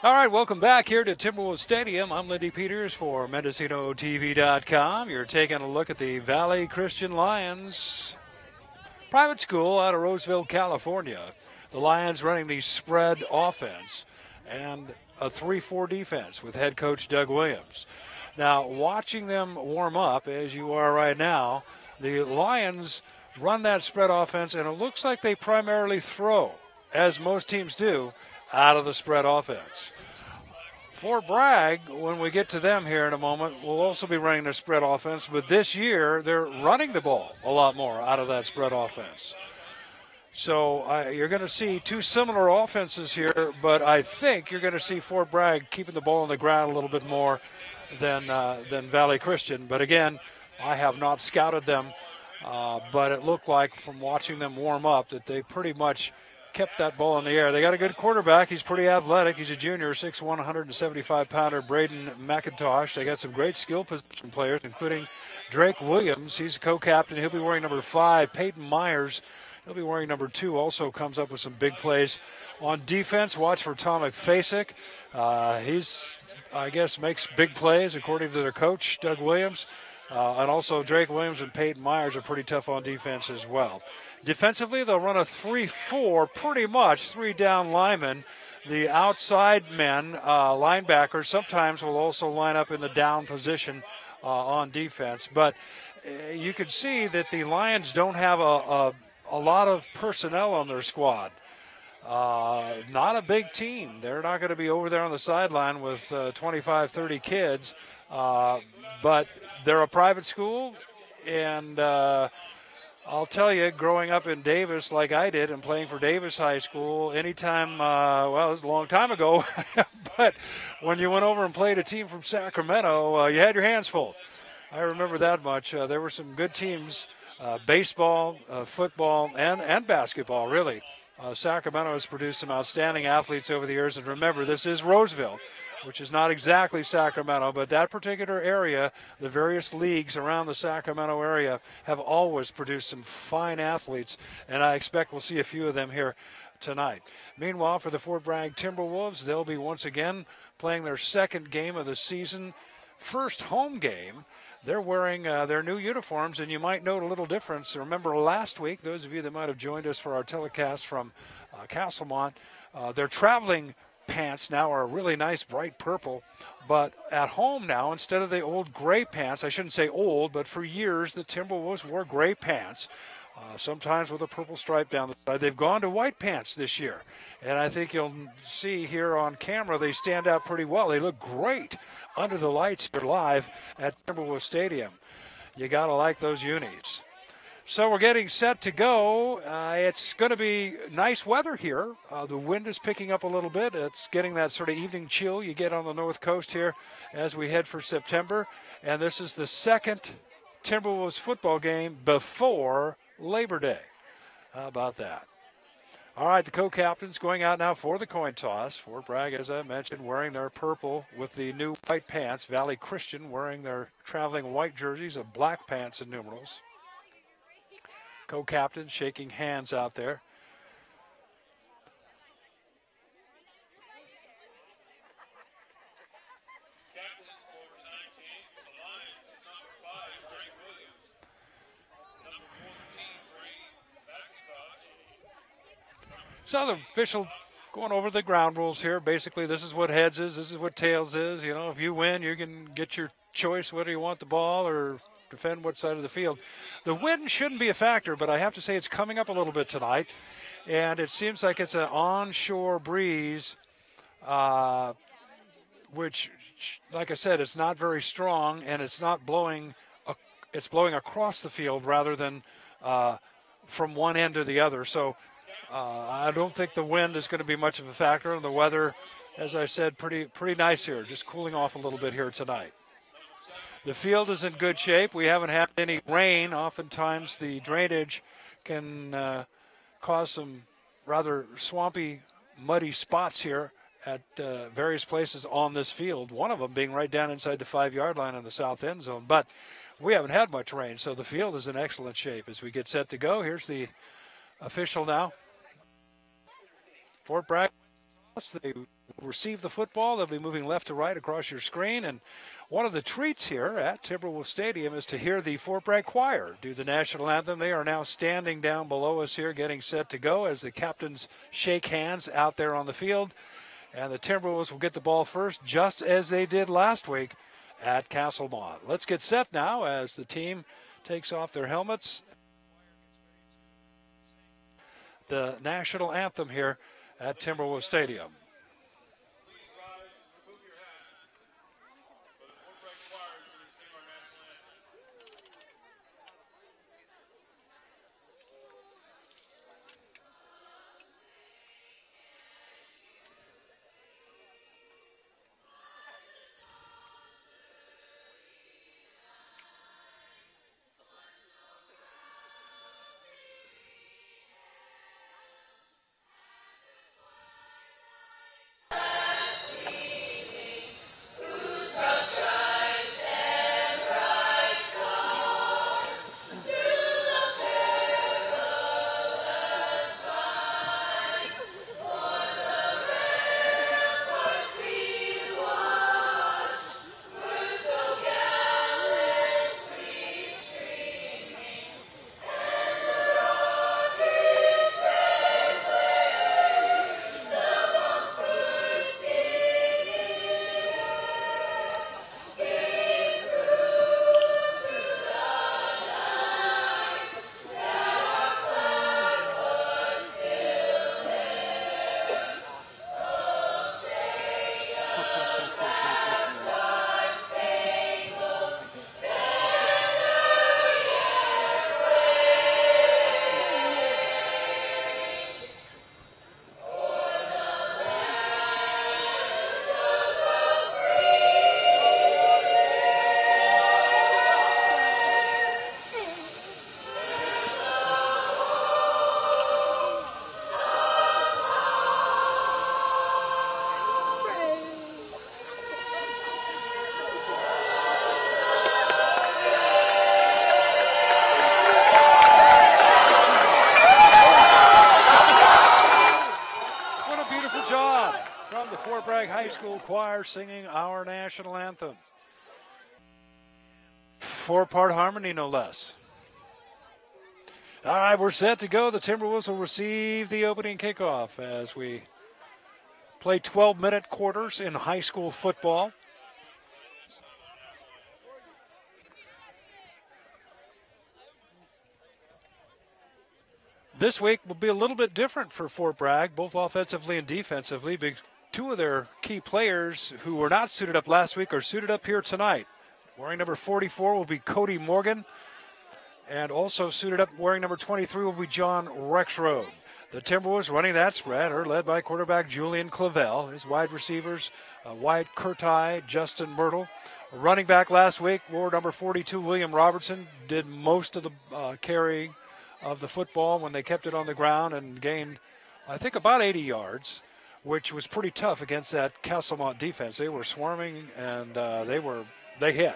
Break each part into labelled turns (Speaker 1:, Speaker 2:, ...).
Speaker 1: All right, welcome back here to Timberwolves Stadium. I'm Lindy Peters for MendocinoTV.com. You're taking a look at the Valley Christian Lions private school out of Roseville, California. The Lions running the spread offense and a 3-4 defense with head coach Doug Williams. Now, watching them warm up, as you are right now, the Lions run that spread offense, and it looks like they primarily throw, as most teams do, out of the spread offense. For Bragg, when we get to them here in a moment, we'll also be running their spread offense, but this year they're running the ball a lot more out of that spread offense. So you're going to see two similar offenses here, but I think you're going to see Fort Bragg keeping the ball on the ground a little bit more than Valley Christian. But again, I have not scouted them, but it looked like from watching them warm up that they pretty much kept that ball in the air. They got a good quarterback. He's pretty athletic. He's a junior, 6'1", 175-pounder, Braden McIntosh. They got some great skill position players, including Drake Williams. He's a co-captain. He'll be wearing number 5. Peyton Myers, he'll be wearing number 2, also comes up with some big plays. On defense, watch for Tom McFasick. He's, I guess, makes big plays, according to their coach, Doug Williams. And also Drake Williams and Peyton Myers are pretty tough on defense as well. Defensively, they'll run a 3-4, pretty much 3 down linemen. The outside men, linebackers, sometimes will also line up in the down position on defense. But you can see that the Lions don't have a lot of personnel on their squad. Not a big team. They're not going to be over there on the sideline with 25, 30 kids. But they're a private school, and I'll tell you, growing up in Davis like I did and playing for Davis High School, anytime, well, it was a long time ago, but when you went over and played a team from Sacramento, you had your hands full. I remember that much. There were some good teams, baseball, football, and basketball, really. Sacramento has produced some outstanding athletes over the years, and remember, this is Roseville, which is not exactly Sacramento, but that particular area, the various leagues around the Sacramento area have always produced some fine athletes, and I expect we'll see a few of them here tonight. Meanwhile, for the Fort Bragg Timberwolves, they'll be once again playing their second game of the season, first home game. They're wearing their new uniforms, and you might note a little difference. Remember last week, those of you that might have joined us for our telecast from Castlemont, their traveling pants now are really nice bright purple, but at home now, instead of the old gray pants, I shouldn't say old, but for years the Timberwolves wore gray pants, sometimes with a purple stripe down the side. They've gone to white pants this year, and I think you'll see here on camera they stand out pretty well. They look great under the lights here live at Timberwolves Stadium. You got to like those unis. So we're getting set to go. It's going to be nice weather here. The wind is picking up a little bit. It's getting that sort of evening chill you get on the North Coast here as we head for September. And this is the second Timberwolves football game before Labor Day. How about that? All right, the co-captains going out now for the coin toss. Fort Bragg, as I mentioned, wearing their purple with the new white pants. Valley Christian wearing their traveling white jerseys of black pants and numerals. Co-captain shaking hands out there. So the official going over the ground rules here. Basically, this is what heads is, this is what tails is. You know, if you win, you can get your choice whether you want the ball or defend what side of the field. The wind shouldn't be a factor, but I have to say it's coming up a little bit tonight, and it seems like it's an onshore breeze, which, like I said, it's not very strong, and it's not blowing. It's blowing across the field rather than from one end to the other. So I don't think the wind is going to be much of a factor, and the weather, as I said, pretty nice here, just cooling off a little bit here tonight. The field is in good shape. We haven't had any rain. Oftentimes the drainage can cause some rather swampy, muddy spots here at various places on this field, one of them being right down inside the 5-yard line in the south end zone. But we haven't had much rain, so the field is in excellent shape as we get set to go. Here's the official now. Fort Bragg They receive the football. They'll be moving left to right across your screen. And one of the treats here at Timberwolves Stadium is to hear the Fort Bragg Choir do the national anthem. They are now standing down below us here, getting set to go as the captains shake hands out there on the field. And the Timberwolves will get the ball first, just as they did last week at Castlemont. Let's get set now as the team takes off their helmets. The national anthem here at Timberwolves Stadium. Choir singing our national anthem. 4-part harmony, no less. All right, we're set to go. The Timberwolves will receive the opening kickoff as we play 12-minute quarters in high school football. This week will be a little bit different for Fort Bragg, both offensively and defensively. Two of their key players who were not suited up last week are suited up here tonight. Wearing number 44 will be Cody Morgan. And also suited up wearing number 23 will be John Rexroad. The Timberwolves running that spread are led by quarterback Julian Clavel. His wide receivers, Wyatt Kurtai, Justin Myrtle. Running back last week wore number 42, William Robertson. Did most of the carrying of the football when they kept it on the ground and gained, I think, about 80 yards. Which was pretty tough against that Castlemont defense. They were swarming and they hit.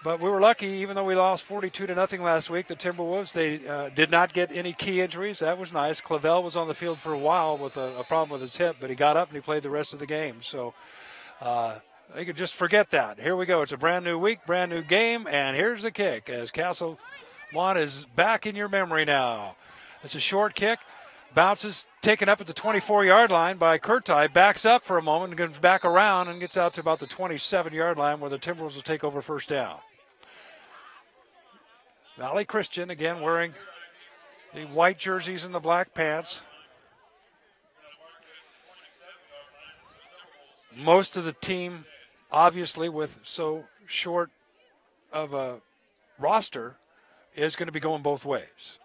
Speaker 1: But we were lucky, even though we lost 42-0 last week. The Timberwolves, they did not get any key injuries. That was nice. Clavel was on the field for a while with a problem with his hip, but he got up and he played the rest of the game. So they could just forget that. Here we go. It's a brand new week, brand new game, and here's the kick as Castlemont is back in your memory now. It's a short kick. Bounces, taken up at the 24-yard line by Kurtai, backs up for a moment and goes back around and gets out to about the 27-yard line where the Timberwolves will take over first down. Valley Christian, again, wearing the white jerseys and the black pants. Most of the team, obviously, with so short of a roster, is going to be going both ways.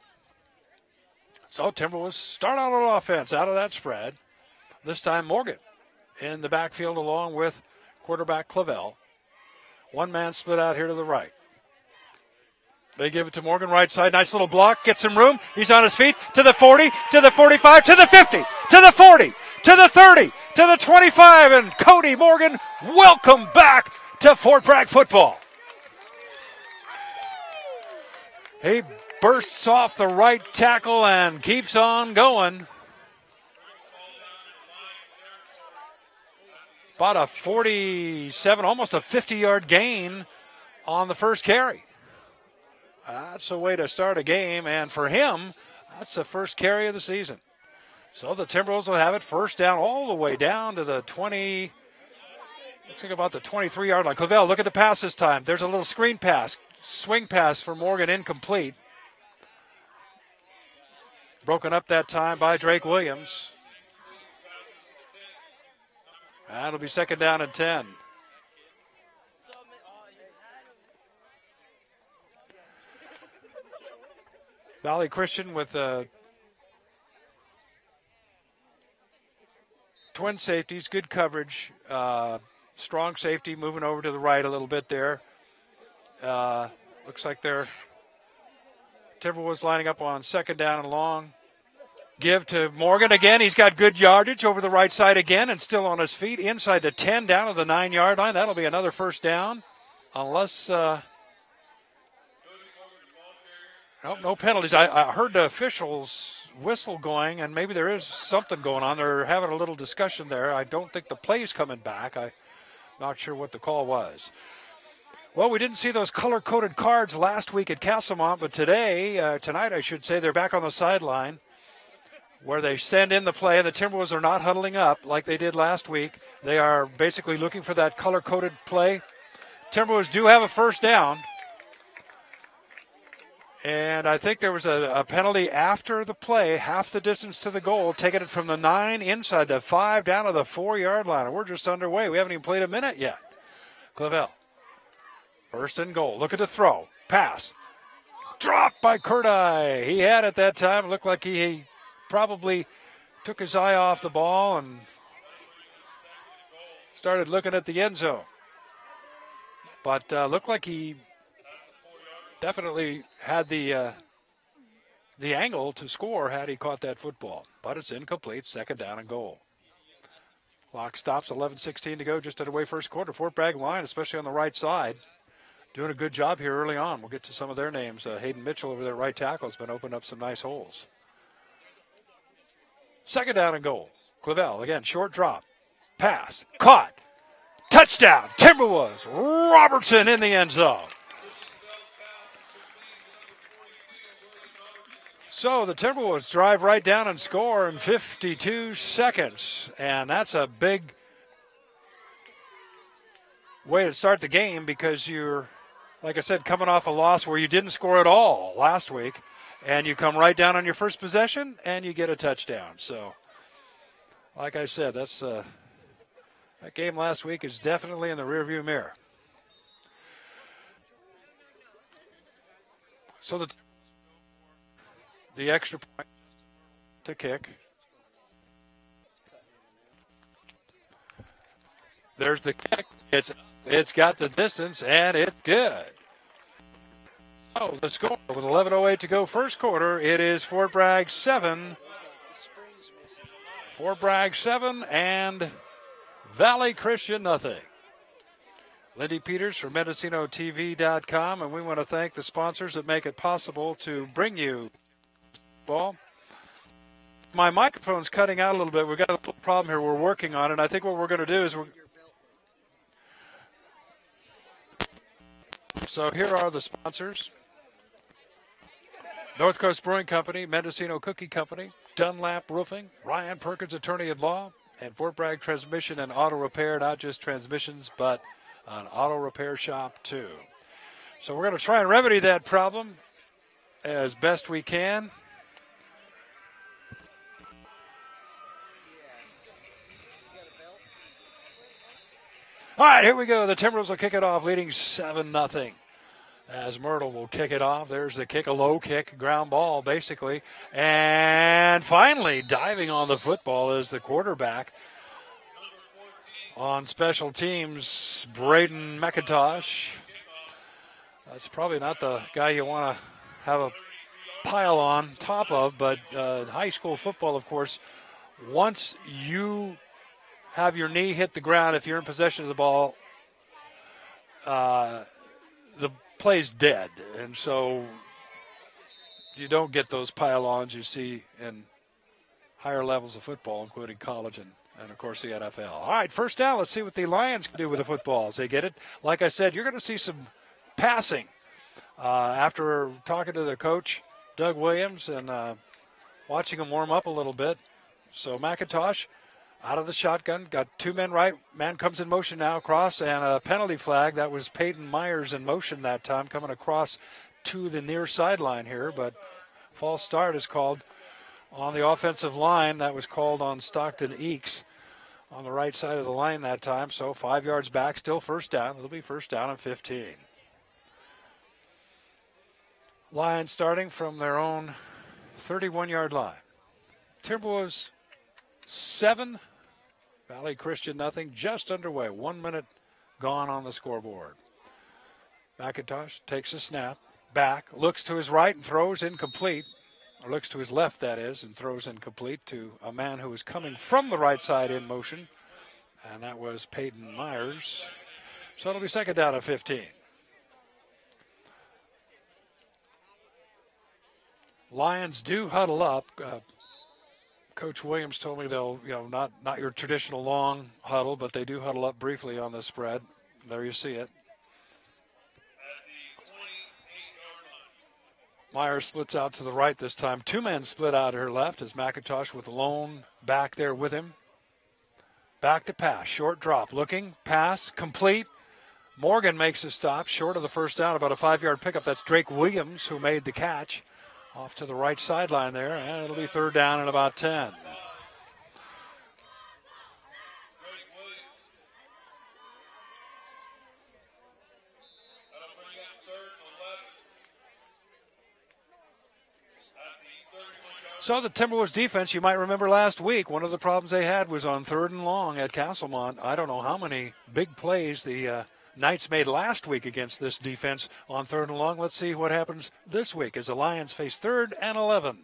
Speaker 1: So Timberwolves start out on offense out of that spread. This time Morgan in the backfield along with quarterback Clavel. One man split out here to the right. They give it to Morgan, right side. Nice little block. Gets some room. He's on his feet. To the 40, to the 45, to the 50, to the 40, to the 30, to the 25. And Cody Morgan, welcome back to Fort Bragg football. He bursts off the right tackle and keeps on going. about a 47, almost a 50-yard gain on the first carry. That's a way to start a game, and for him, that's the first carry of the season. So the Timberwolves will have it first down all the way down to the 20, looks like about the 23-yard line. Clavel, look at the pass this time. There's a little screen pass, swing pass for Morgan, incomplete. Broken up that time by Drake Williams. That'll be second down and 10. Valley Christian with twin safeties, good coverage, strong safety moving over to the right a little bit there. Looks like they're Timberwolves lining up on second down and long. Give to Morgan again. He's got good yardage over the right side again and still on his feet inside the 10 down to the 9-yard line. That'll be another first down unless no penalties. I heard the officials whistle going, and maybe there is something going on. They're having a little discussion there. I don't think the play's coming back. I'm not sure what the call was. Well, we didn't see those color-coded cards last week at Castlemont, but tonight I should say, they're back on the sideline where they send in the play, and the Timberwolves are not huddling up like they did last week. They are basically looking for that color-coded play. Timberwolves do have a first down. And I think there was a penalty after the play, half the distance to the goal, taking it from the 9 inside the 5 down to the 4-yard line. And we're just underway. We haven't even played a minute yet. Clavel. First and goal. Look at the throw. Pass. Dropped by Curti. He had it that time. It looked like he probably took his eye off the ball and started looking at the end zone. But looked like he definitely had the angle to score had he caught that football. But it's incomplete. Second down and goal. Clock stops. 11:16 to go. Just underway first quarter. Fort Bragg line, especially on the right side, doing a good job here early on. We'll get to some of their names. Hayden Mitchell over there, right tackle, has been opening up some nice holes. Second down and goal. Clavel, again, short drop. Pass. Caught. Touchdown. Timberwolves. Robertson in the end zone. So the Timberwolves drive right down and score in 52 seconds. And that's a big way to start the game because you're, like I said, coming off a loss where you didn't score at all last week. And you come right down on your first possession and you get a touchdown. So, like I said, that game last week is definitely in the rearview mirror. So the extra point to kick. There's the kick. It's got the distance and it's good. So the score with 11:08 to go first quarter, it is Fort Bragg 7. Fort Bragg 7 and Valley Christian nothing. Lindy Peters from MendocinoTV.com, and we want to thank the sponsors that make it possible to bring you ball. My microphone's cutting out a little bit. We've got a little problem here. We're working on it. I think what we're going to do is so here are the sponsors. North Coast Brewing Company, Mendocino Cookie Company, Dunlap Roofing, Ryan Perkins Attorney at Law, and Fort Bragg Transmission and Auto Repair, not just transmissions, but an auto repair shop too. So we're going to try and remedy that problem as best we can. All right, here we go. The Timberwolves will kick it off, leading 7-0. As Myrtle will kick it off. There's the kick, a low kick, ground ball, basically. And finally, diving on the football is the quarterback. On special teams, Braden McIntosh. That's probably not the guy you want to have a pile on top of, but high school football, of course, once you have your knee hit the ground, if you're in possession of the ball, the play's dead. And so you don't get those pile-ons you see in higher levels of football, including college and and, of course, the NFL. All right, first down. Let's see what the Lions can do with the football as they get it. Like I said, you're going to see some passing. After talking to the coach, Doug Williams, and watching him warm up a little bit. So McIntosh out of the shotgun, got two men right. Man comes in motion now across, and a penalty flag. That was Peyton Myers in motion that time, coming across to the near sideline here. But false start is called on the offensive line. That was called on Stockton Eakes on the right side of the line that time. So 5 yards back, still first down. It'll be first down and 15. Lions starting from their own 31-yard line. Timberwolves 7, Valley Christian nothing, just underway. 1 minute gone on the scoreboard. McIntosh takes a snap, back, looks to his right and throws incomplete. Or looks to his left, that is, and throws incomplete to a man who was coming from the right side in motion. And that was Peyton Myers. So it'll be second down at 15. Lions do huddle up. Coach Williams told me they'll, not your traditional long huddle, but they do huddle up briefly on the spread. There you see it. Myers splits out to the right this time. Two men split out to her left as McIntosh with lone back there with him. Back to pass, short drop, looking, pass, complete. Morgan makes a stop, short of the first down, about a 5-yard pickup. That's Drake Williams who made the catch. Off to the right sideline there, and it'll be third down and about 10. So the Timberwolves defense, you might remember last week, one of the problems they had was on 3rd and long at Castlemont. I don't know how many big plays the Knights made last week against this defense on 3rd and long. Let's see what happens this week as the Lions face 3rd and 11.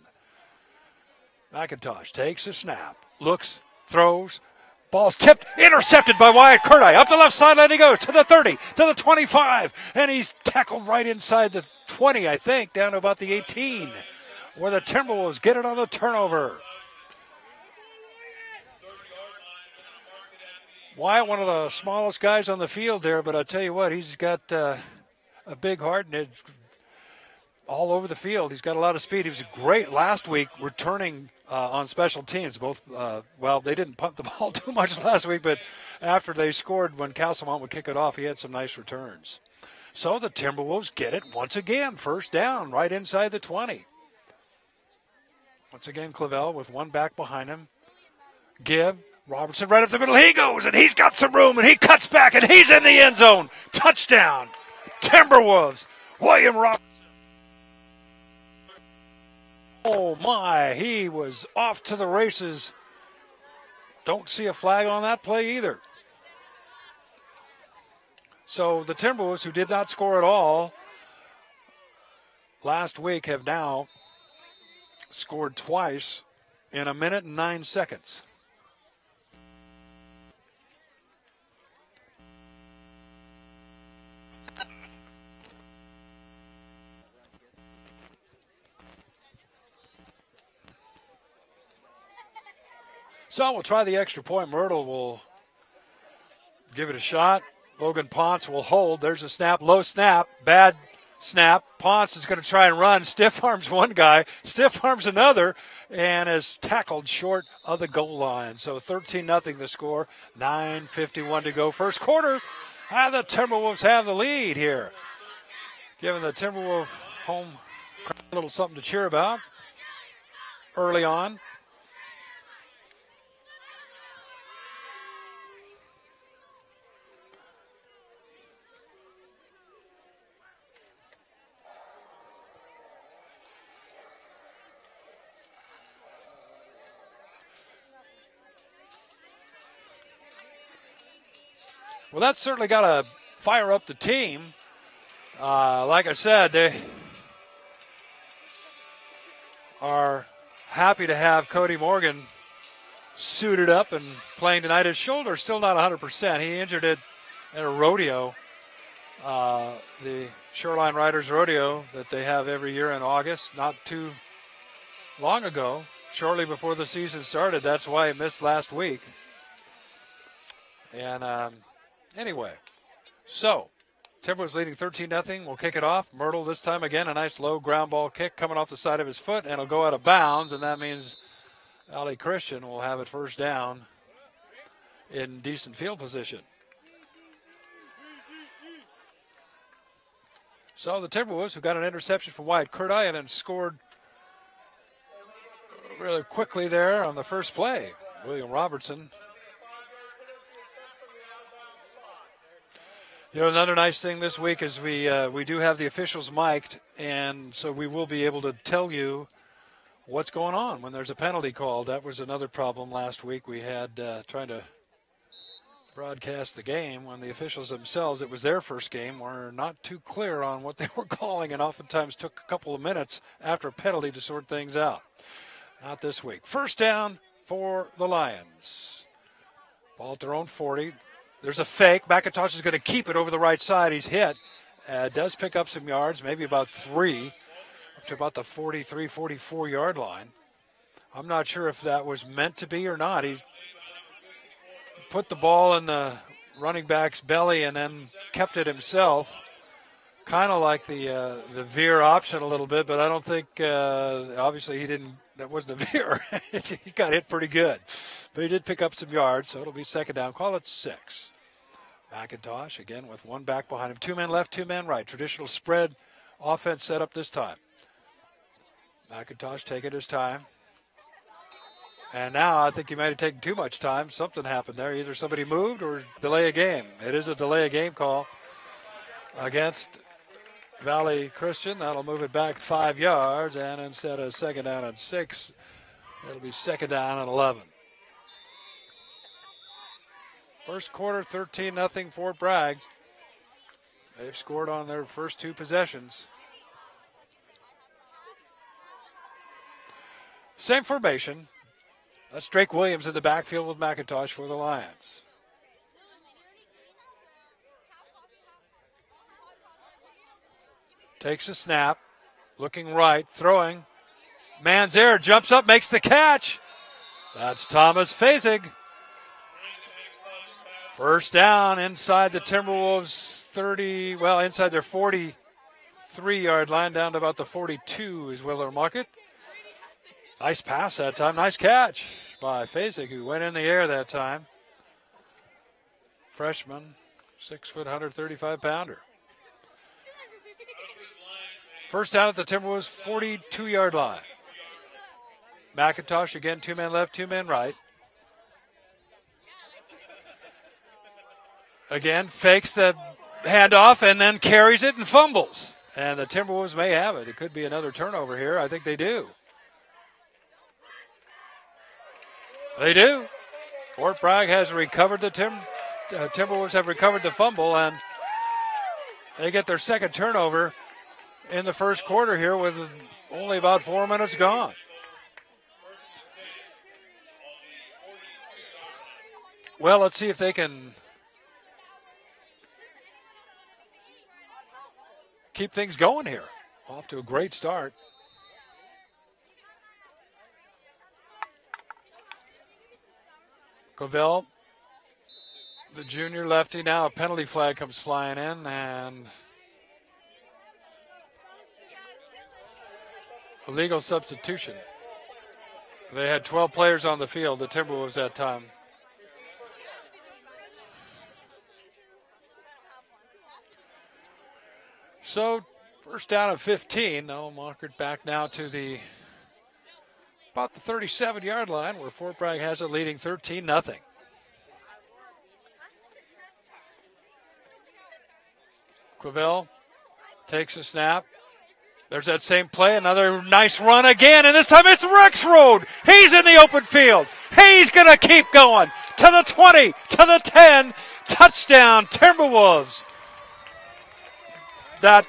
Speaker 1: McIntosh takes a snap, looks, throws, ball's tipped, intercepted by Wyatt Curti. Up the left sideline he goes to the 30, to the 25, and he's tackled right inside the 20, I think, down to about the 18, where the Timberwolves get it on the turnover. Wyatt, one of the smallest guys on the field there, but I tell you what, he's got a big heart, and it's all over the field. He's got a lot of speed. He was great last week returning on special teams. Both, they didn't punt the ball too much last week, but after they scored when Castlemont would kick it off, he had some nice returns. So the Timberwolves get it once again, first down, right inside the 20. Once again, Clavel with one back behind him. Robertson right up the middle. He goes, and he's got some room, and he cuts back, and he's in the end zone. Touchdown, Timberwolves. William Robertson. Oh, my. He was off to the races. Don't see a flag on that play either. So the Timberwolves, who did not score at all last week, have now scored twice in 1 minute and 9 seconds. So we'll try the extra point. Myrtle will give it a shot. Logan Ponce will hold. There's a snap, low snap, bad snap. Ponce is going to try and run. Stiff arms one guy, stiff arms another, and is tackled short of the goal line. So 13-0 the score, 9:51 to go. First quarter, and the Timberwolves have the lead here. Giving the Timberwolves home a little something to cheer about early on. Well, that's certainly got to fire up the team. Like I said, they are happy to have Cody Morgan suited up and playing tonight. His shoulder's still not 100%. He injured it at a rodeo, the Shoreline Riders Rodeo that they have every year in August, not too long ago, shortly before the season started. That's why he missed last week. And anyway, so Timberwolves leading 13-0. We'll kick it off. Myrtle this time again, a nice low ground ball kick coming off the side of his foot, and it'll go out of bounds, and that means Valley Christian will have it first down in decent field position. So the Timberwolves, who got an interception from Wyatt Curti and then scored really quickly there on the first play. William Robertson. You know, another nice thing this week is we do have the officials mic'd, and so we will be able to tell you what's going on when there's a penalty called. That was another problem last week. We had trying to broadcast the game when the officials themselves, it was their first game, were not too clear on what they were calling, and oftentimes took a couple of minutes after a penalty to sort things out. Not this week. First down for the Lions. Ball at their own 40. There's a fake. McIntosh is going to keep it over the right side. He's hit. Does pick up some yards, maybe about 3, up to about the 43, 44-yard line. I'm not sure if that was meant to be or not. He put the ball in the running back's belly and then kept it himself. Kind of like the veer option a little bit, but I don't think, obviously he didn't, that wasn't a veer. He got hit pretty good. But he did pick up some yards, so it'll be second down. Call it 6. McIntosh, again, with one back behind him. 2 men left, 2 men right. Traditional spread offense set up this time. McIntosh taking his time. And now I think he might have taken too much time. Something happened there. Either somebody moved or delay a game. It is a delay a game call against Valley Christian. That'll move it back 5 yards, and instead of second down and 6, it'll be second down and 11. First quarter, 13-0 Fort Bragg. They've scored on their first 2 possessions. Same formation. That's Drake Williams in the backfield with McIntosh for the Lions. Takes a snap, looking right, throwing. Man's there, jumps up, makes the catch. That's Thomas Fasig. First down inside the Timberwolves 30, well, inside their 43-yard line, down to about the 42 is where they'll mark it. Nice pass that time, nice catch by Fasig, who went in the air that time. Freshman, 6 foot, 135-pounder. First down at the Timberwolves 42-yard line. McIntosh again, 2 men left, 2 men right. Again, fakes the handoff and then carries it and fumbles. And the Timberwolves may have it. It could be another turnover here. I think they do. They do. Fort Bragg has recovered the Timberwolves have recovered the fumble, and they get their second turnover in the first quarter here with only about 4 minutes gone. Well, let's see if they can keep things going here. Off to a great start. Covell, the junior lefty, now a penalty flag comes flying in, and illegal substitution. They had 12 players on the field, the Timberwolves that time. So, first down at 15. Now Mockert back now to about the 37-yard line, where Fort Bragg has it leading 13-0. Clavell takes a snap. There's that same play, another nice run again, and this time it's Rexroad. He's in the open field. He's going to keep going to the 20, to the 10. Touchdown, Timberwolves. That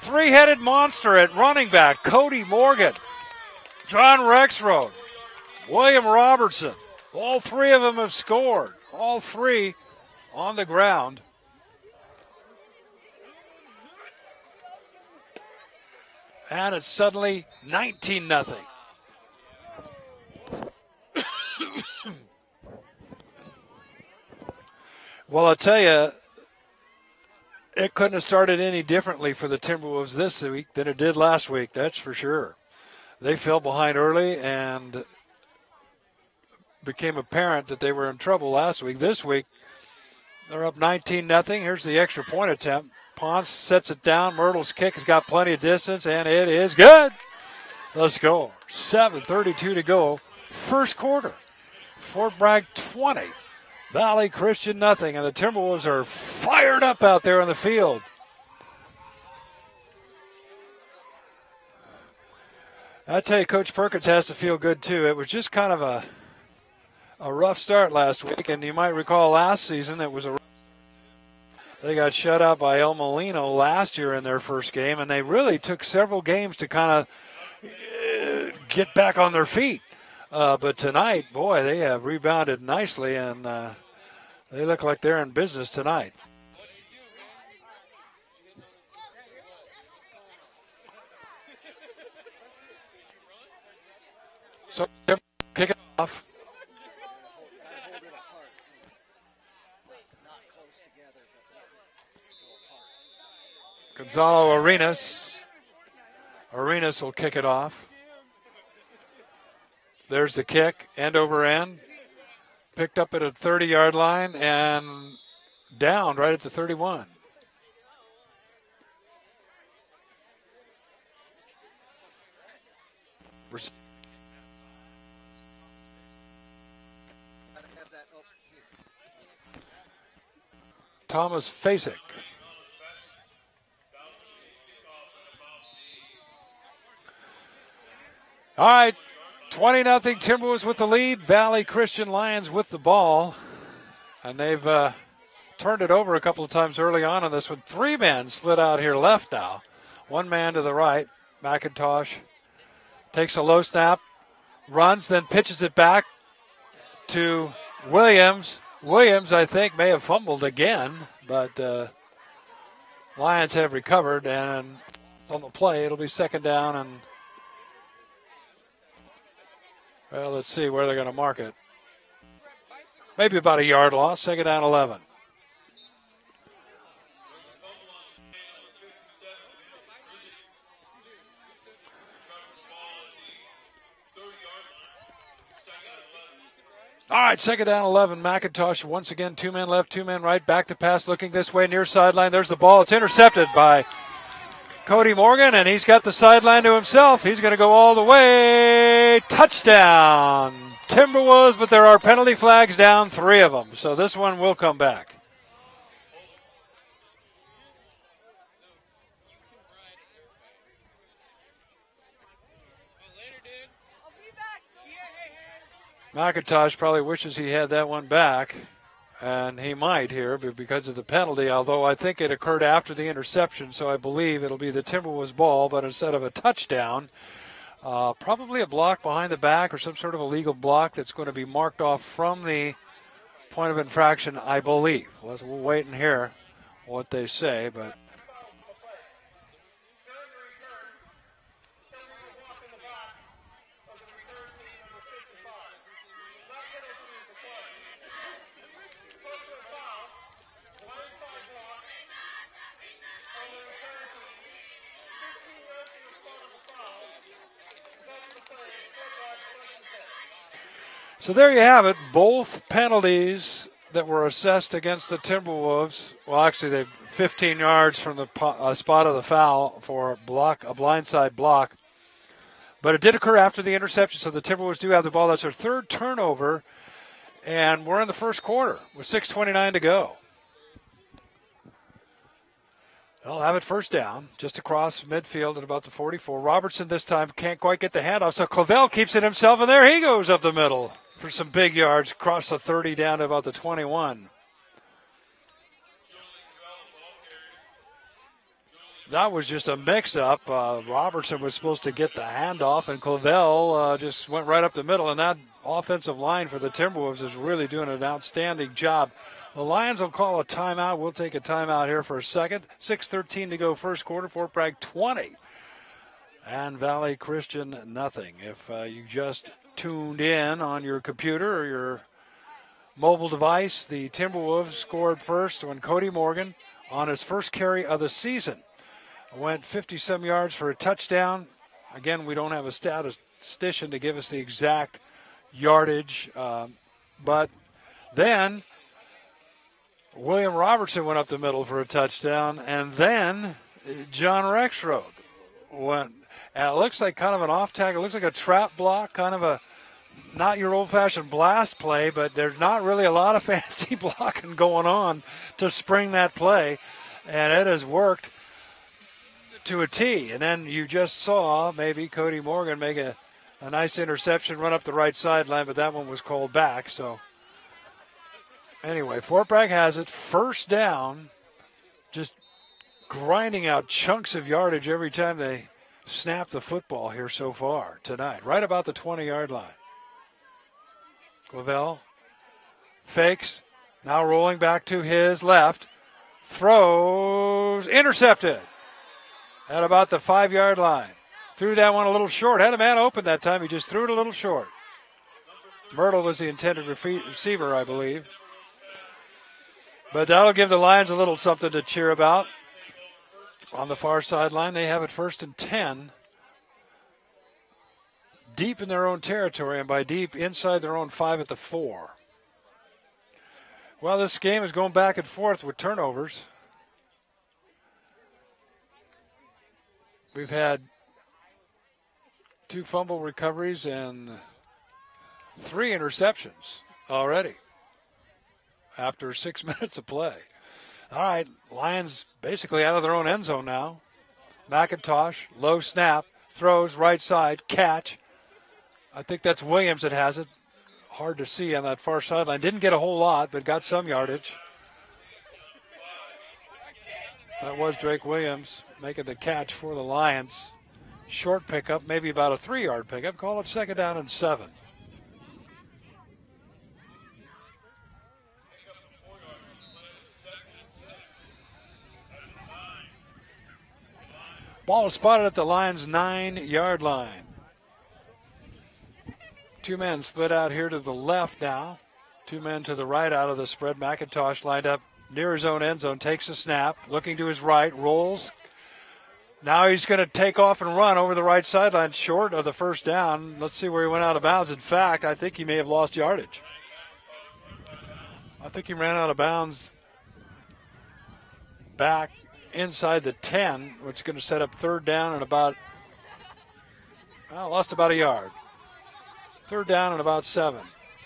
Speaker 1: 3-headed monster at running back, Cody Morgan, John Rexroad, William Robertson, all 3 of them have scored. All 3 on the ground. And it's suddenly 19-0. Well, I'll tell you, it couldn't have started any differently for the Timberwolves this week than it did last week, that's for sure. They fell behind early and became apparent that they were in trouble last week. This week, they're up 19-0. Here's the extra point attempt. Ponce sets it down. Myrtle's kick has got plenty of distance, and it is good. Let's go. 7:32 to go. First quarter. Fort Bragg 20. Valley Christian nothing. And the Timberwolves are fired up out there on the field. I tell you, Coach Perkins has to feel good, too. It was just kind of a rough start last week. And you might recall last season it was they got shut out by El Molino last year in their first game. And they really took several games to kind of get back on their feet. But tonight, boy, they have rebounded nicely, and they look like they're in business tonight. So, kick it off. Gonzalo Arenas. Arenas will kick it off. There's the kick, end over end. Picked up at a 30-yard line and down right at the 31. Thomas Fasek. All right. 20-0 Timberwolves with the lead. Valley Christian Lions with the ball. And they've turned it over a couple of times early on in this one. Three men split out here left now. One man to the right. McIntosh takes a low snap, runs, then pitches it back to Williams. Williams, I think, may have fumbled again, but Lions have recovered. And on the play, it'll be second down and well, let's see where they're going to mark it. Maybe about a yard loss, second down 11. All right, second down 11. McIntosh once again, two men left, two men right, back to pass, looking this way, near sideline. There's the ball. It's intercepted by Cody Morgan, and he's got the sideline to himself. He's going to go all the way. Touchdown, Timberwolves, but there are penalty flags down, 3 of them. So this one will come back. McIntosh probably wishes he had that one back, and he might here because of the penalty, although I think it occurred after the interception, so I believe it'll be the Timberwolves ball, but instead of a touchdown, probably a block behind the back or some sort of illegal block that's going to be marked off from the point of infraction, I believe. We'll wait and hear what they say, but so there you have it. Both penalties that were assessed against the Timberwolves. Well, actually, they're 15 yards from the spot of the foul for a blindside block. But it did occur after the interception, so the Timberwolves do have the ball. That's their third turnover, and we're in the first quarter with 6:29 to go. They'll have it first down, just across midfield at about the 44. Robertson this time can't quite get the handoff, so Clavel keeps it himself, and there he goes up the middle for some big yards, across the 30 down to about the 21. That was just a mix-up. Robertson was supposed to get the handoff, and Clavel just went right up the middle, and that offensive line for the Timberwolves is really doing an outstanding job. The Lions will call a timeout. We'll take a timeout here for a second. 6:13 to go first quarter. Fort Bragg 20 and Valley Christian nothing. If you just tuned in on your computer or your mobile device. The Timberwolves scored first when Cody Morgan, on his first carry of the season, went 50-some yards for a touchdown. Again, we don't have a statistician to give us the exact yardage, but then William Robertson went up the middle for a touchdown, and then John Rexroad went. And it looks like kind of an off tackle. It looks like a trap block, kind of a not your old-fashioned blast play, but there's not really a lot of fancy blocking going on to spring that play, and it has worked to a T. And then you just saw maybe Cody Morgan make a nice interception, run up the right sideline, but that one was called back. So anyway, Fort Bragg has it. First down, just grinding out chunks of yardage every time they snap the football here so far tonight, right about the 20-yard line. Clavel fakes, now rolling back to his left, throws, intercepted at about the 5-yard line. Threw that one a little short. Had a man open that time. He just threw it a little short. Myrtle was the intended receiver, I believe. But that'll give the Lions a little something to cheer about. On the far sideline, they have it 1st and 10. Deep in their own territory, and by deep, inside their own 5 at the 4. Well, this game is going back and forth with turnovers. We've had 2 fumble recoveries and 3 interceptions already after 6 minutes of play. All right, Lions basically out of their own end zone now. McIntosh, low snap, throws right side, catch. I think that's Williams that has it. Hard to see on that far sideline. Didn't get a whole lot, but got some yardage. That was Drake Williams making the catch for the Lions. Short pickup, maybe about a 3-yard pickup. Call it 2nd down and 7. Ball is spotted at the Lions' 9-yard line. 2 men split out here to the left now. 2 men to the right out of the spread. McIntosh lined up near his own end zone, takes a snap, looking to his right, rolls. Now he's going to take off and run over the right sideline short of the 1st down. Let's see where he went out of bounds. In fact, I think he may have lost yardage. I think he ran out of bounds back inside the 10, which is going to set up 3rd down and lost about a yard. 3rd down and about 7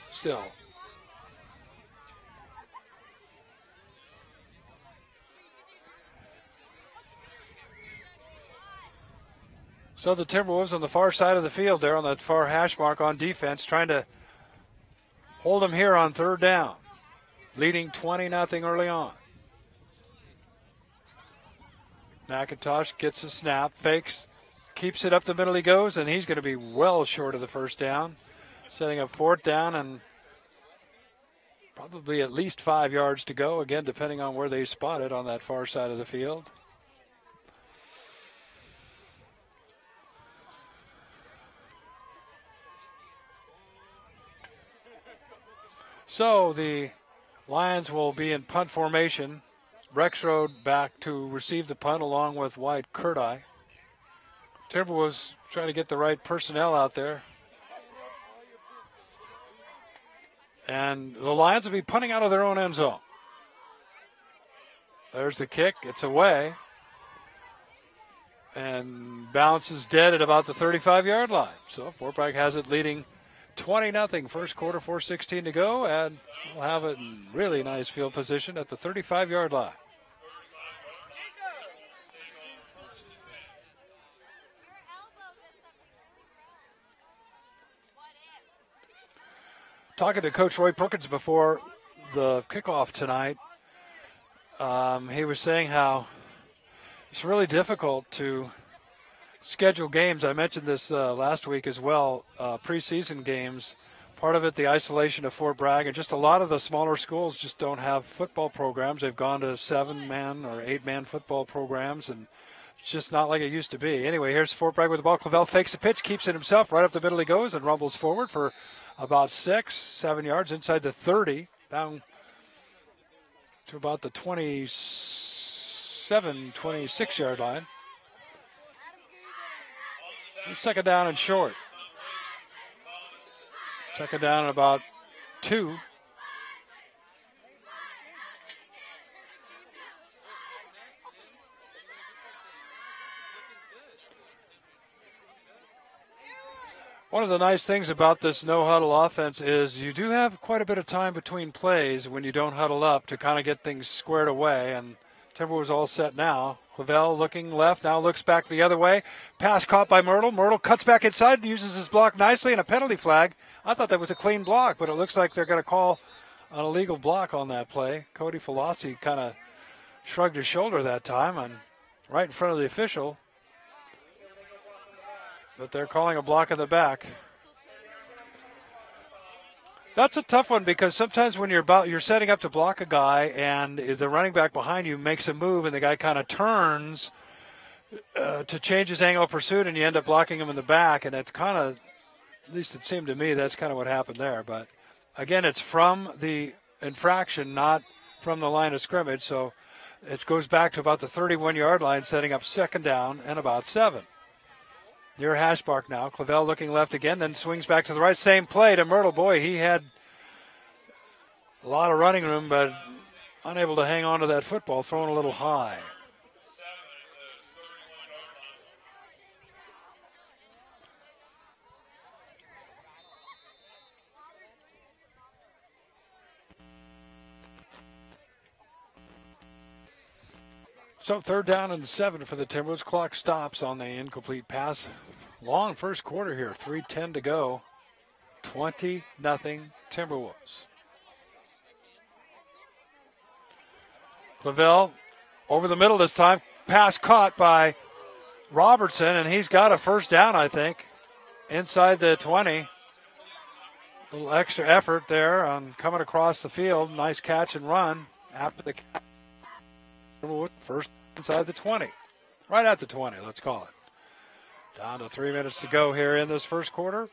Speaker 1: still. So the Timberwolves on the far side of the field there on that far hash mark on defense, trying to hold them here on 3rd down, leading 20-0 early on. McIntosh gets a snap, fakes, keeps it up the middle he goes, and he's going to be well short of the 1st down. Setting up 4th down and probably at least 5 yards to go, again, depending on where they spot it on that far side of the field. So the Lions will be in punt formation. Rexroad back to receive the punt along with Wyatt Curti. Timberwolves trying to get the right personnel out there. And the Lions will be punting out of their own end zone. There's the kick. It's away. And bounces dead at about the 35-yard line. So Fort Bragg has it leading 20-0. First quarter, 4:16 to go. And we'll have it in really nice field position at the 35-yard line. Talking to Coach Roy Perkins before the kickoff tonight, he was saying how it's really difficult to schedule games. I mentioned this last week as well, preseason games. Part of it, the isolation of Fort Bragg, and just a lot of the smaller schools just don't have football programs. They've gone to 7-man or 8-man football programs, and it's just not like it used to be. Anyway, here's Fort Bragg with the ball. Clavel fakes the pitch, keeps it himself. Right up the middle he goes and rumbles forward for about 6-7 yards inside the 30. down to about the 27, 26-yard line. Second down and short. Second down and about 2. One of the nice things about this no-huddle offense is you do have quite a bit of time between plays when you don't huddle up to kind of get things squared away. And Timberwolves all set now. Clavel looking left, now looks back the other way. Pass caught by Myrtle. Myrtle cuts back inside and uses his block nicely, and a penalty flag. I thought that was a clean block, but it looks like they're going to call an illegal block on that play. Cody Falassi kind of shrugged his shoulder that time, and right in front of the official. But they're calling a block in the back. That's a tough one because sometimes when you're setting up to block a guy and the running back behind you makes a move and the guy kind of turns to change his angle of pursuit and you end up blocking him in the back, and that's kind of, at least it seemed to me, that's kind of what happened there. But again, it's from the infraction, not from the line of scrimmage, so it goes back to about the 31-yard line, setting up second down and about 7. Near hash mark now. Clavel looking left again, then swings back to the right. Same play to Myrtle. Boy, he had a lot of running room, but unable to hang on to that football, thrown a little high. So third down and 7 for the Timberwolves. Clock stops on the incomplete pass. Long first quarter here, 3:10 to go. 20-0 Timberwolves. Clavel over the middle this time. Pass caught by Robertson, and he's got a first down, I think, inside the 20. A little extra effort there on coming across the field. Nice catch and run after the catch. First inside the 20. Right at the 20, let's call it. Down to 3 minutes to go here in this first quarter.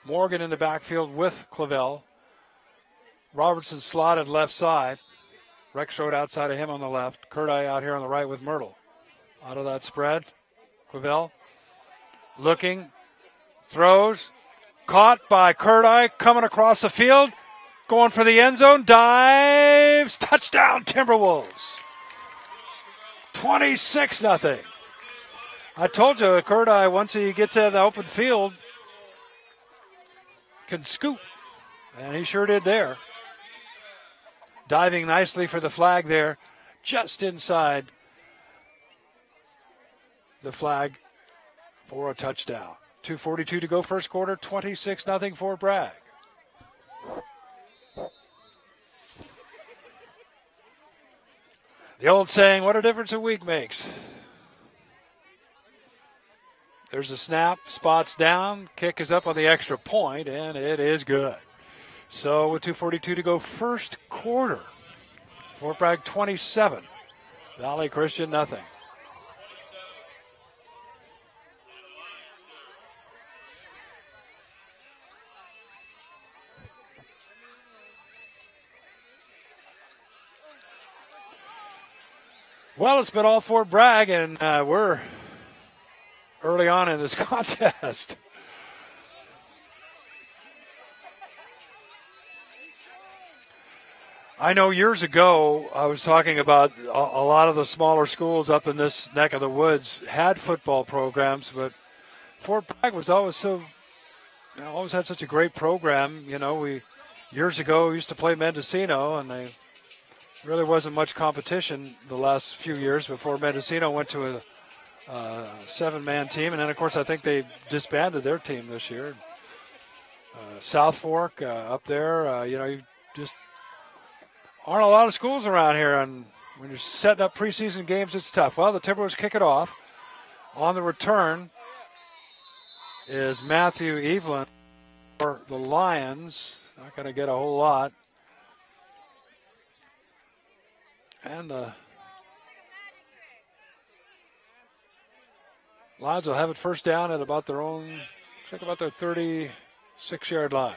Speaker 1: Morgan in the backfield with Clavel. Robertson slotted left side. Rexroad outside of him on the left. Curti out here on the right with Myrtle. Out of that spread. Clavel looking. Throws. Caught by Curti. Coming across the field. Going for the end zone. Dives. Touchdown Timberwolves. 26-0. I told you, Curti, once he gets out of the open field, can scoop. And he sure did there. Diving nicely for the flag there, just inside the flag for a touchdown. 2:42 to go first quarter, 26-0 for Bragg. The old saying, what a difference a week makes. There's a snap, spots down, kick is up on the extra point, and it is good. So with 2:42 to go first quarter, Fort Bragg 27, Valley Christian nothing. Well, it's been all Fort Bragg, and we're early on in this contest. I know years ago I was talking about a lot of the smaller schools up in this neck of the woods had football programs, but Fort Bragg was always always had such a great program. You know, we years ago used to play Mendocino, and they really wasn't much competition the last few years before Mendocino went to a 7-man team. And then, of course, I think they disbanded their team this year. South Fork up there, you just aren't a lot of schools around here. And when you're setting up preseason games, it's tough. Well, the Timberwolves kick it off. On the return is Matthew Evelyn for the Lions. Not going to get a whole lot. And the Lions will have it first down at about their 36-yard line.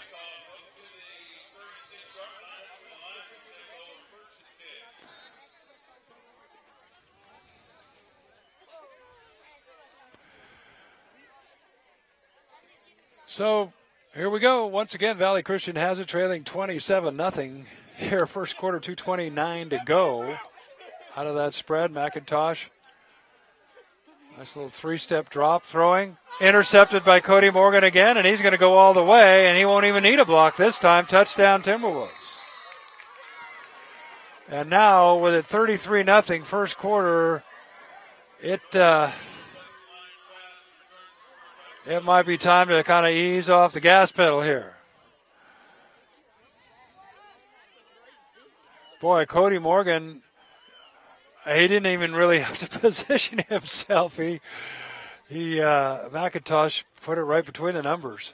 Speaker 1: So here we go. Once again, Valley Christian has it, trailing 27-0. Here, first quarter, 2:29 to go. Out of that spread, McIntosh. Nice little three-step drop, throwing. Intercepted by Cody Morgan again, and he's going to go all the way, and he won't even need a block this time. Touchdown, Timberwolves. And now, with it 33-0, first quarter, it might be time to kind of ease off the gas pedal here. Boy, Cody Morgan, he didn't even really have to position himself. McIntosh put it right between the numbers.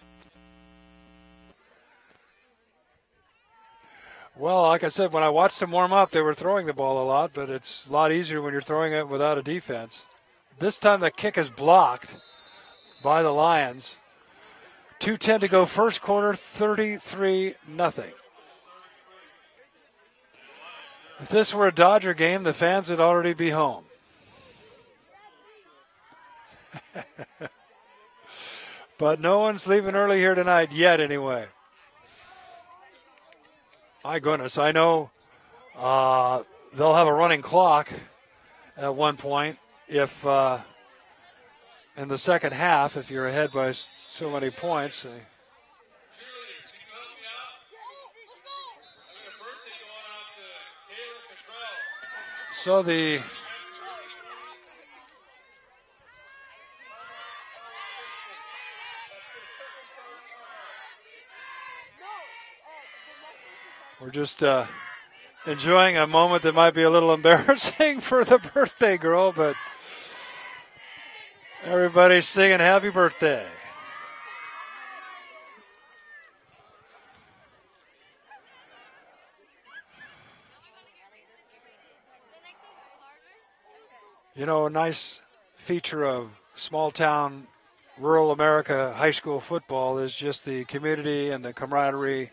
Speaker 1: Well, like I said, when I watched them warm up, they were throwing the ball a lot, but it's a lot easier when you're throwing it without a defense. This time the kick is blocked by the Lions. 2:10 to go, first quarter, 33-0. If this were a Dodger game, the fans would already be home. But no one's leaving early here tonight yet anyway. My goodness, I know they'll have a running clock at one point if in the second half, if you're ahead by so many points. So we're just enjoying a moment that might be a little embarrassing for the birthday girl, but everybody's singing happy birthday. You know, a nice feature of small-town, rural America high school football is just the community and the camaraderie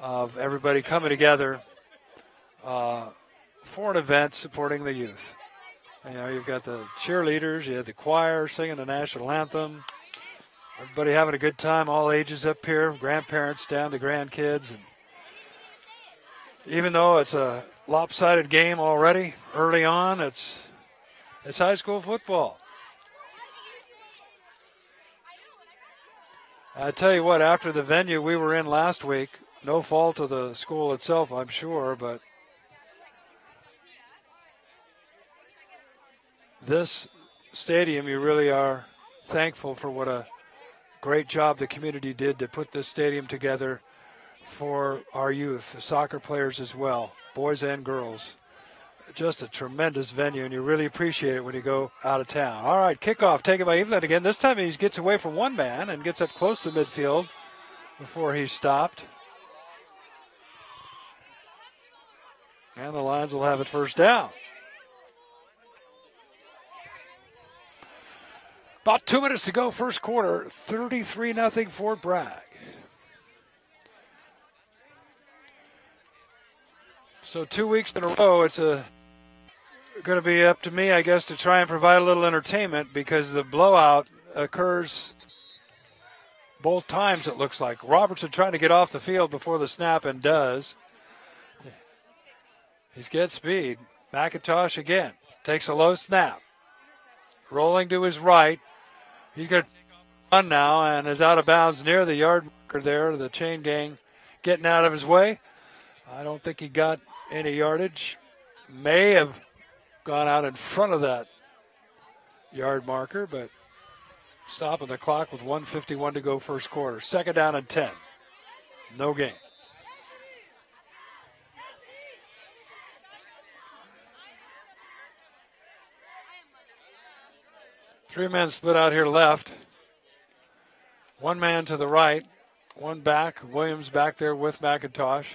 Speaker 1: of everybody coming together for an event supporting the youth. You know, you've got the cheerleaders, you had the choir singing the national anthem, everybody having a good time, all ages up here, grandparents down to grandkids. And even though it's a lopsided game already, early on, it's high school football. I tell you what, after the venue we were in last week, no fault of the school itself, I'm sure, but this stadium, you really are thankful for what a great job the community did to put this stadium together for our youth, the soccer players as well, boys and girls. Just a tremendous venue, and you really appreciate it when you go out of town. All right, kickoff taken by Evelyn again. This time he gets away from one man and gets up close to midfield before he's stopped. And the Lions will have it first down. About 2 minutes to go, first quarter, 33-0 for Bragg. So 2 weeks in a row, it's going to be up to me, I guess, to try and provide a little entertainment because the blowout occurs both times, it looks like. Robertson trying to get off the field before the snap and does. He's got speed. McIntosh again takes a low snap. Rolling to his right. He's going to run now and is out of bounds near the yard marker there. The chain gang getting out of his way. I don't think he got any yardage. May have gone out in front of that yard marker, but stopping the clock with 1:51 to go first quarter. Second down and 10. No gain. Three men split out here left. One man to the right. One back. Williams back there with McIntosh.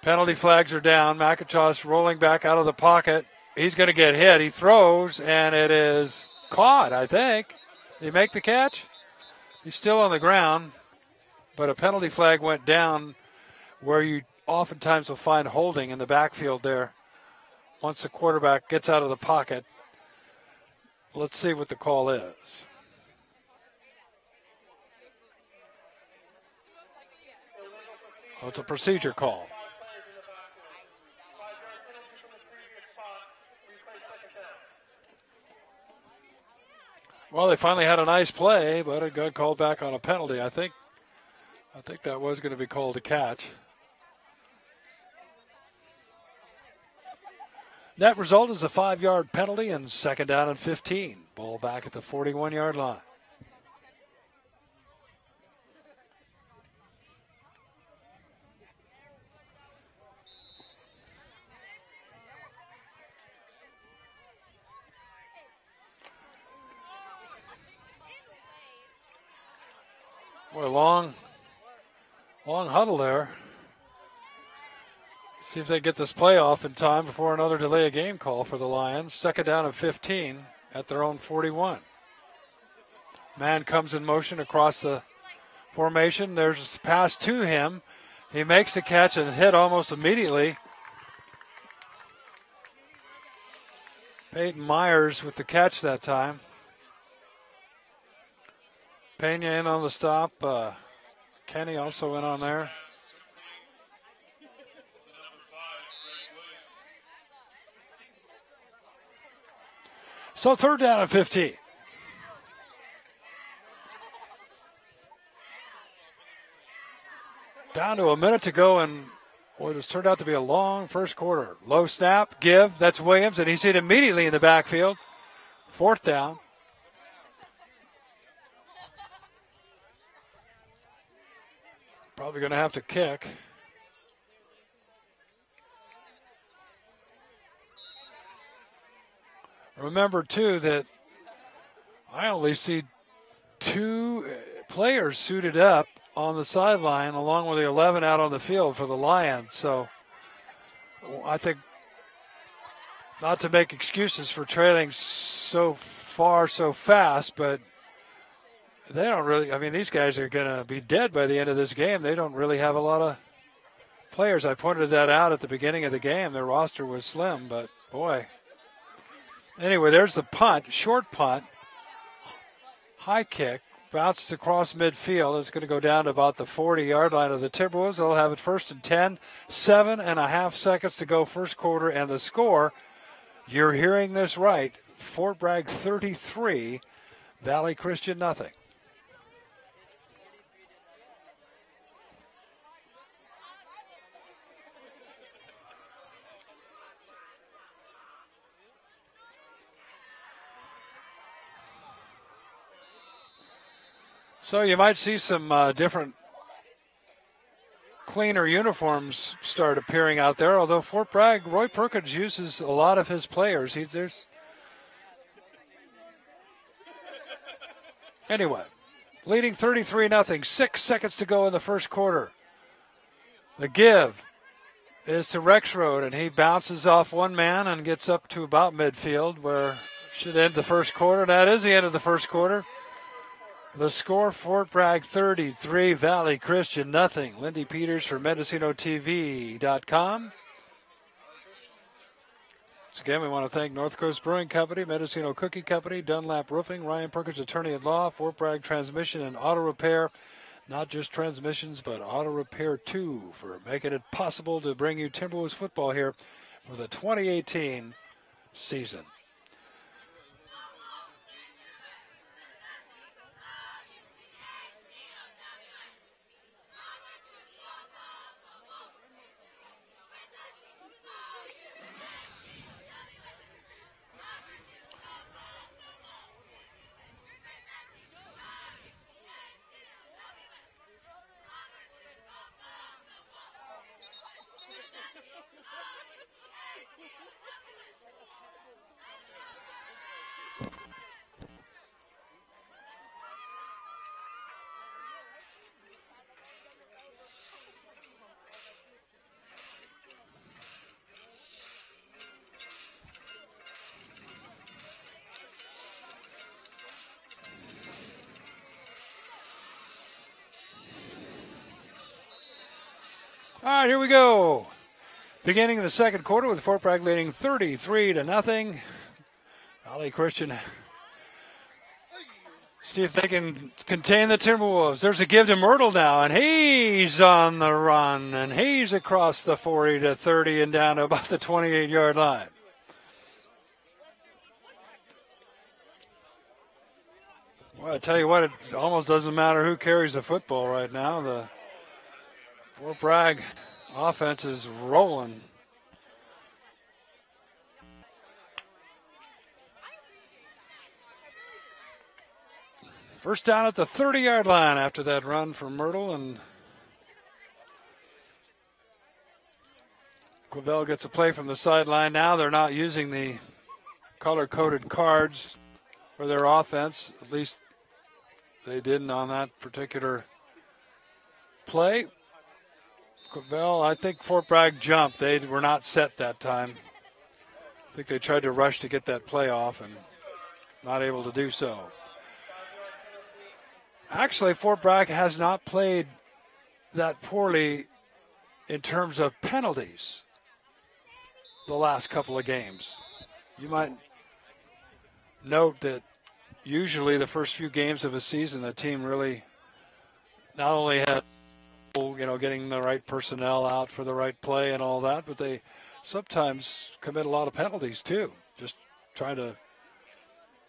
Speaker 1: Penalty flags are down. McIntosh rolling back out of the pocket. He's going to get hit. He throws, and it is caught, I think. Did he make the catch? He's still on the ground, but a penalty flag went down where you oftentimes will find holding in the backfield there. Once the quarterback gets out of the pocket, let's see what the call is. Well, it's a procedure call. Well, they finally had a nice play, but it got called back on a penalty. I think that was going to be called a catch. Net result is a 5-yard penalty and second down and 15. Ball back at the 41-yard line. Boy, long huddle there. See if they get this play off in time before another delay of game call for the Lions. Second down and 15 at their own 41. Man comes in motion across the formation. There's a pass to him. He makes the catch and hit almost immediately. Peyton Myers with the catch that time. Pena in on the stop. Kenny also in on there. So third down and 15. Down to a minute to go, and boy, this turned out to be a long first quarter. Low snap, give, that's Williams, and he's hit immediately in the backfield. Fourth down. Probably going to have to kick. Remember, too, that I only see 2 players suited up on the sideline along with the 11 out on the field for the Lions. So I think, not to make excuses for trailing so far so fast, but they don't really, I mean, these guys are going to be dead by the end of this game. They don't really have a lot of players. I pointed that out at the beginning of the game. Their roster was slim, but boy. Anyway, there's the punt, short punt, high kick, bounced across midfield. It's going to go down to about the 40-yard line of the Timberwolves. They'll have it first and 10, 7.5 seconds to go first quarter, and the score, you're hearing this right, Fort Bragg 33, Valley Christian nothing. So you might see some different, cleaner uniforms start appearing out there. Although Fort Bragg, Roy Perkins uses a lot of his players. Anyway, leading 33-0. 6 seconds to go in the first quarter. The give is to Rexroad, and he bounces off one man and gets up to about midfield, where should end the first quarter. That is the end of the first quarter. The score, Fort Bragg 33, Valley Christian nothing. Lindy Peters for MendocinoTV.com. Once again, we want to thank North Coast Brewing Company, Mendocino Cookie Company, Dunlap Roofing, Ryan Perkins Attorney at Law, Fort Bragg Transmission and Auto Repair. Not just transmissions, but auto repair too, for making it possible to bring you Timberwolves football here for the 2018 season. All right, here we go. Beginning of the second quarter with Fort Bragg leading 33-0. Valley Christian See if they can contain the Timberwolves. There's a give to Myrtle now, and he's on the run, and he's across the 40 to 30 and down to about the 28-yard line. Well, I tell you what, it almost doesn't matter who carries the football right now. The Fort Bragg offense is rolling. First down at the 30-yard line after that run from Myrtle, and Clavel gets a play from the sideline. Now they're not using the color-coded cards for their offense. At least they didn't on that particular play. Clavel, I think Fort Bragg jumped. They were not set that time. I think they tried to rush to get that play off and not able to do so. Actually, Fort Bragg has not played that poorly in terms of penalties the last couple of games. You might note that usually the first few games of a season, the team really not only had, getting the right personnel out for the right play and all that, but they sometimes commit a lot of penalties too. Just trying to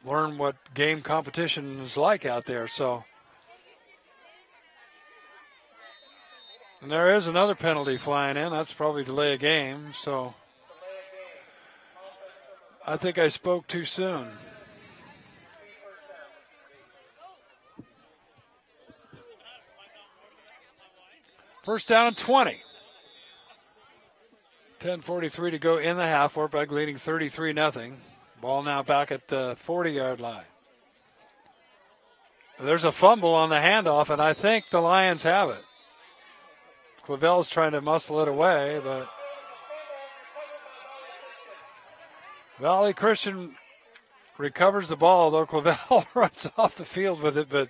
Speaker 1: learn what game competition is like out there. So, and there is another penalty flying in. That's probably delay a game. So I think I spoke too soon. First down and 20. 10:43 to go in the half. Fort Bragg leading 33-0. Ball now back at the 40-yard line. There's a fumble on the handoff, and I think the Lions have it. Clavel's trying to muscle it away, but Valley Christian recovers the ball, though Clavel runs off the field with it, but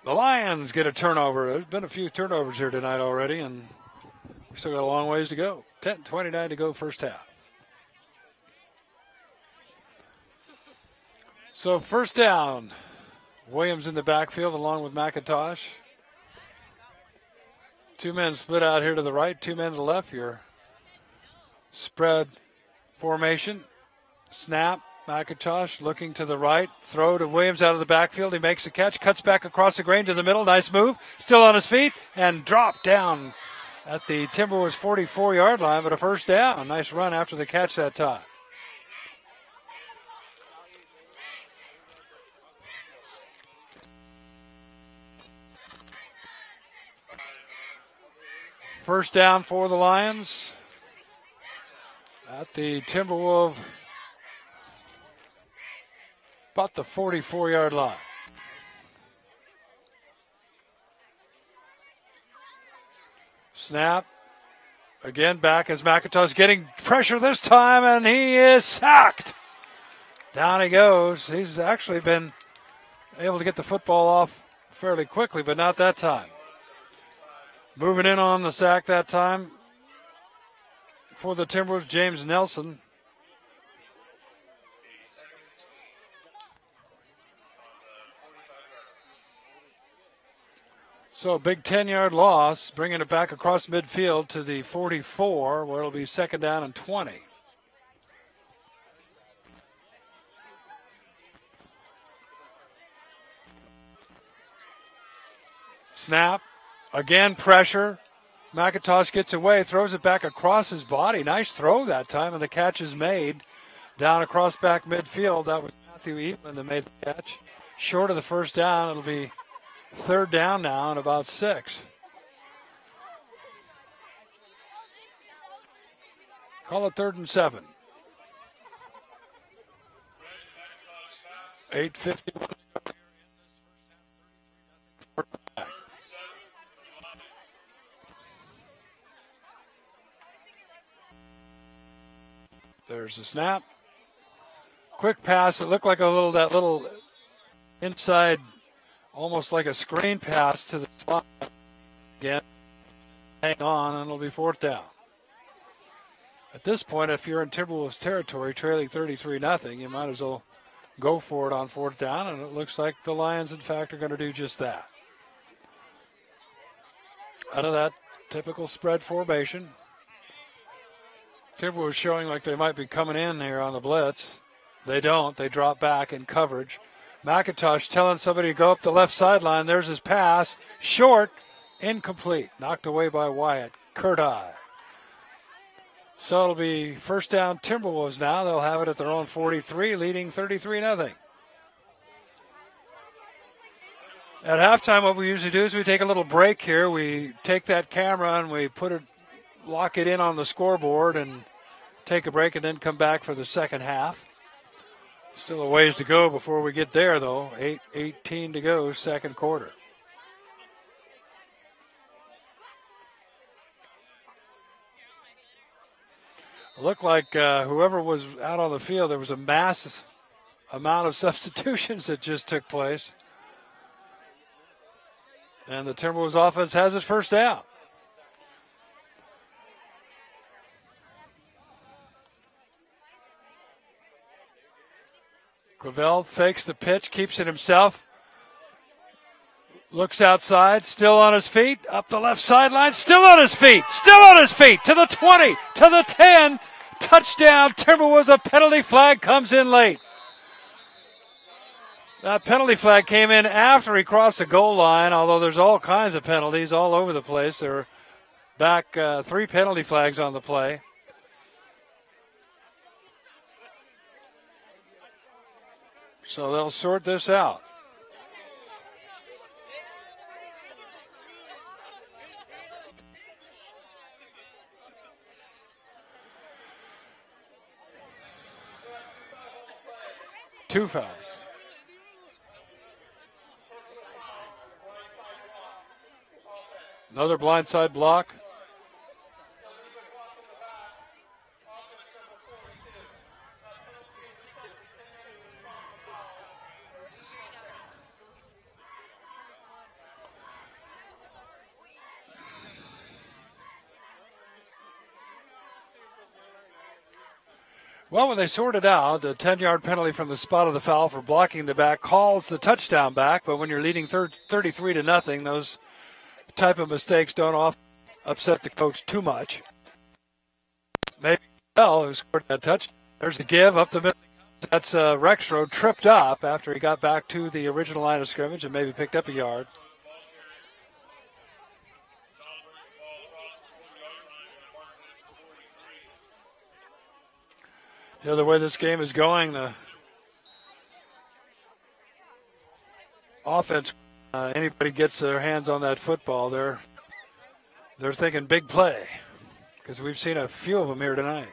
Speaker 1: the Lions get a turnover. There's been a few turnovers here tonight already, and we still got a long ways to go. 10:29 to go first half. So first down, Williams in the backfield along with McIntosh. Two men split out here to the right, two men to the left. Your spread formation. Snap. McIntosh looking to the right. Throw to Williams out of the backfield. He makes a catch. Cuts back across the grain to the middle. Nice move. Still on his feet. And dropped down at the Timberwolves 44-yard line. But a first down. Nice run after the catch that time. First down for the Lions at the Timberwolves, about the 44-yard line. Snap. Again, back as McIntosh getting pressure this time, and he is sacked. Down he goes. He's actually been able to get the football off fairly quickly, but not that time. Moving in on the sack that time for the Timberwolves, James Nelson. So a big 10-yard loss, bringing it back across midfield to the 44, where it'll be second down and 20. Snap. Again, pressure. McIntosh gets away, throws it back across his body. Nice throw that time, and the catch is made down across back midfield. That was Matthew Eatman that made the catch. Short of the first down, it'll be third down now and about 6. Call it 3rd and 7. 8:51. There's a snap. Quick pass. It looked like that little inside, almost like a screen pass to the spot. Again, hang on, and it'll be 4th down. At this point, if you're in Timberwolves territory, trailing 33-0, you might as well go for it on fourth down, and it looks like the Lions, in fact, are going to do just that. Out of that typical spread formation. Timberwolves showing like they might be coming in here on the blitz. They don't. They drop back in coverage. McIntosh telling somebody to go up the left sideline. There's his pass. Short. Incomplete. Knocked away by Wyatt. Curti. So it'll be first down Timberwolves now. They'll have it at their own 43, leading 33-0. At halftime, what we usually do is we take a little break here. We take that camera and we lock it in on the scoreboard and take a break and then come back for the second half. Still a ways to go before we get there, though. 8:18 to go, second quarter. It looked like whoever was out on the field, there was a massive amount of substitutions that just took place. And the Timberwolves offense has its first down. Gravel fakes the pitch, keeps it himself. Looks outside, still on his feet, up the left sideline, still on his feet, to the 20, to the 10. Touchdown, Timberwolves. A penalty flag comes in late. That penalty flag came in after he crossed the goal line, although there's all kinds of penalties all over the place. There are back 3 penalty flags on the play. So they'll sort this out. Two fouls. Another blindside block. Well, when they sort it out, the 10-yard penalty from the spot of the foul for blocking the back calls the touchdown back, but when you're leading 33-0, those type of mistakes don't upset the coach too much. Maybe Bell, who scored that touchdown. There's the give up the middle. That's Rexroad tripped up after he got back to the original line of scrimmage and maybe picked up a yard. You know, the way this game is going, the offense, anybody gets their hands on that football, they're thinking big play, because we've seen a few of them here tonight.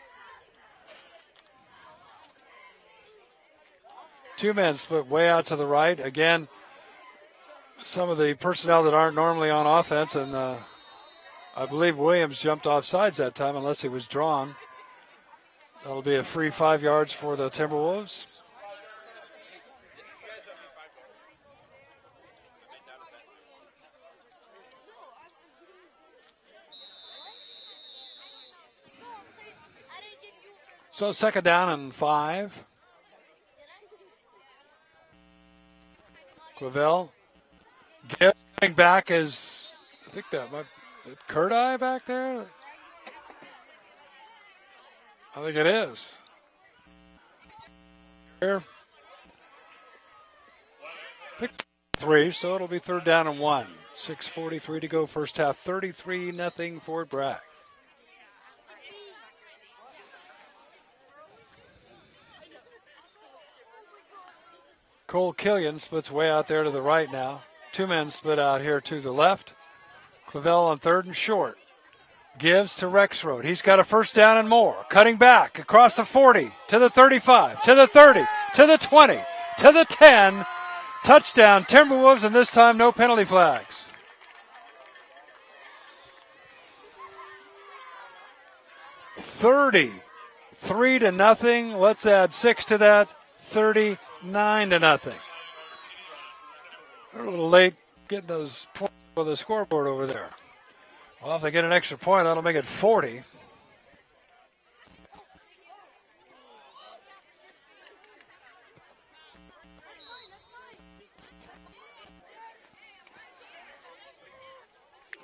Speaker 1: Two men split way out to the right. Again, some of the personnel that aren't normally on offense, and I believe Williams jumped off sides that time unless he was drawn. That'll be a free 5 yards for the Timberwolves. So second down and 5. Clavel. Getting back is, I think that might be Curti back there. I think it is. Here. Pick 3, so it'll be third down and 1. 6:43 to go, first half. 33-0 for Bragg. Cole Killian splits way out there to the right now. Two men split out here to the left. Clavel on third and short. Gives to Rexroad. He's got a first down and more. Cutting back across the 40, to the 35, to the 30, to the 20, to the 10. Touchdown, Timberwolves, and this time no penalty flags. $33-0. Let's add 6 to that. 39-0. They're a little late getting those points on the scoreboard over there. Well, if they get an extra point, that'll make it 40.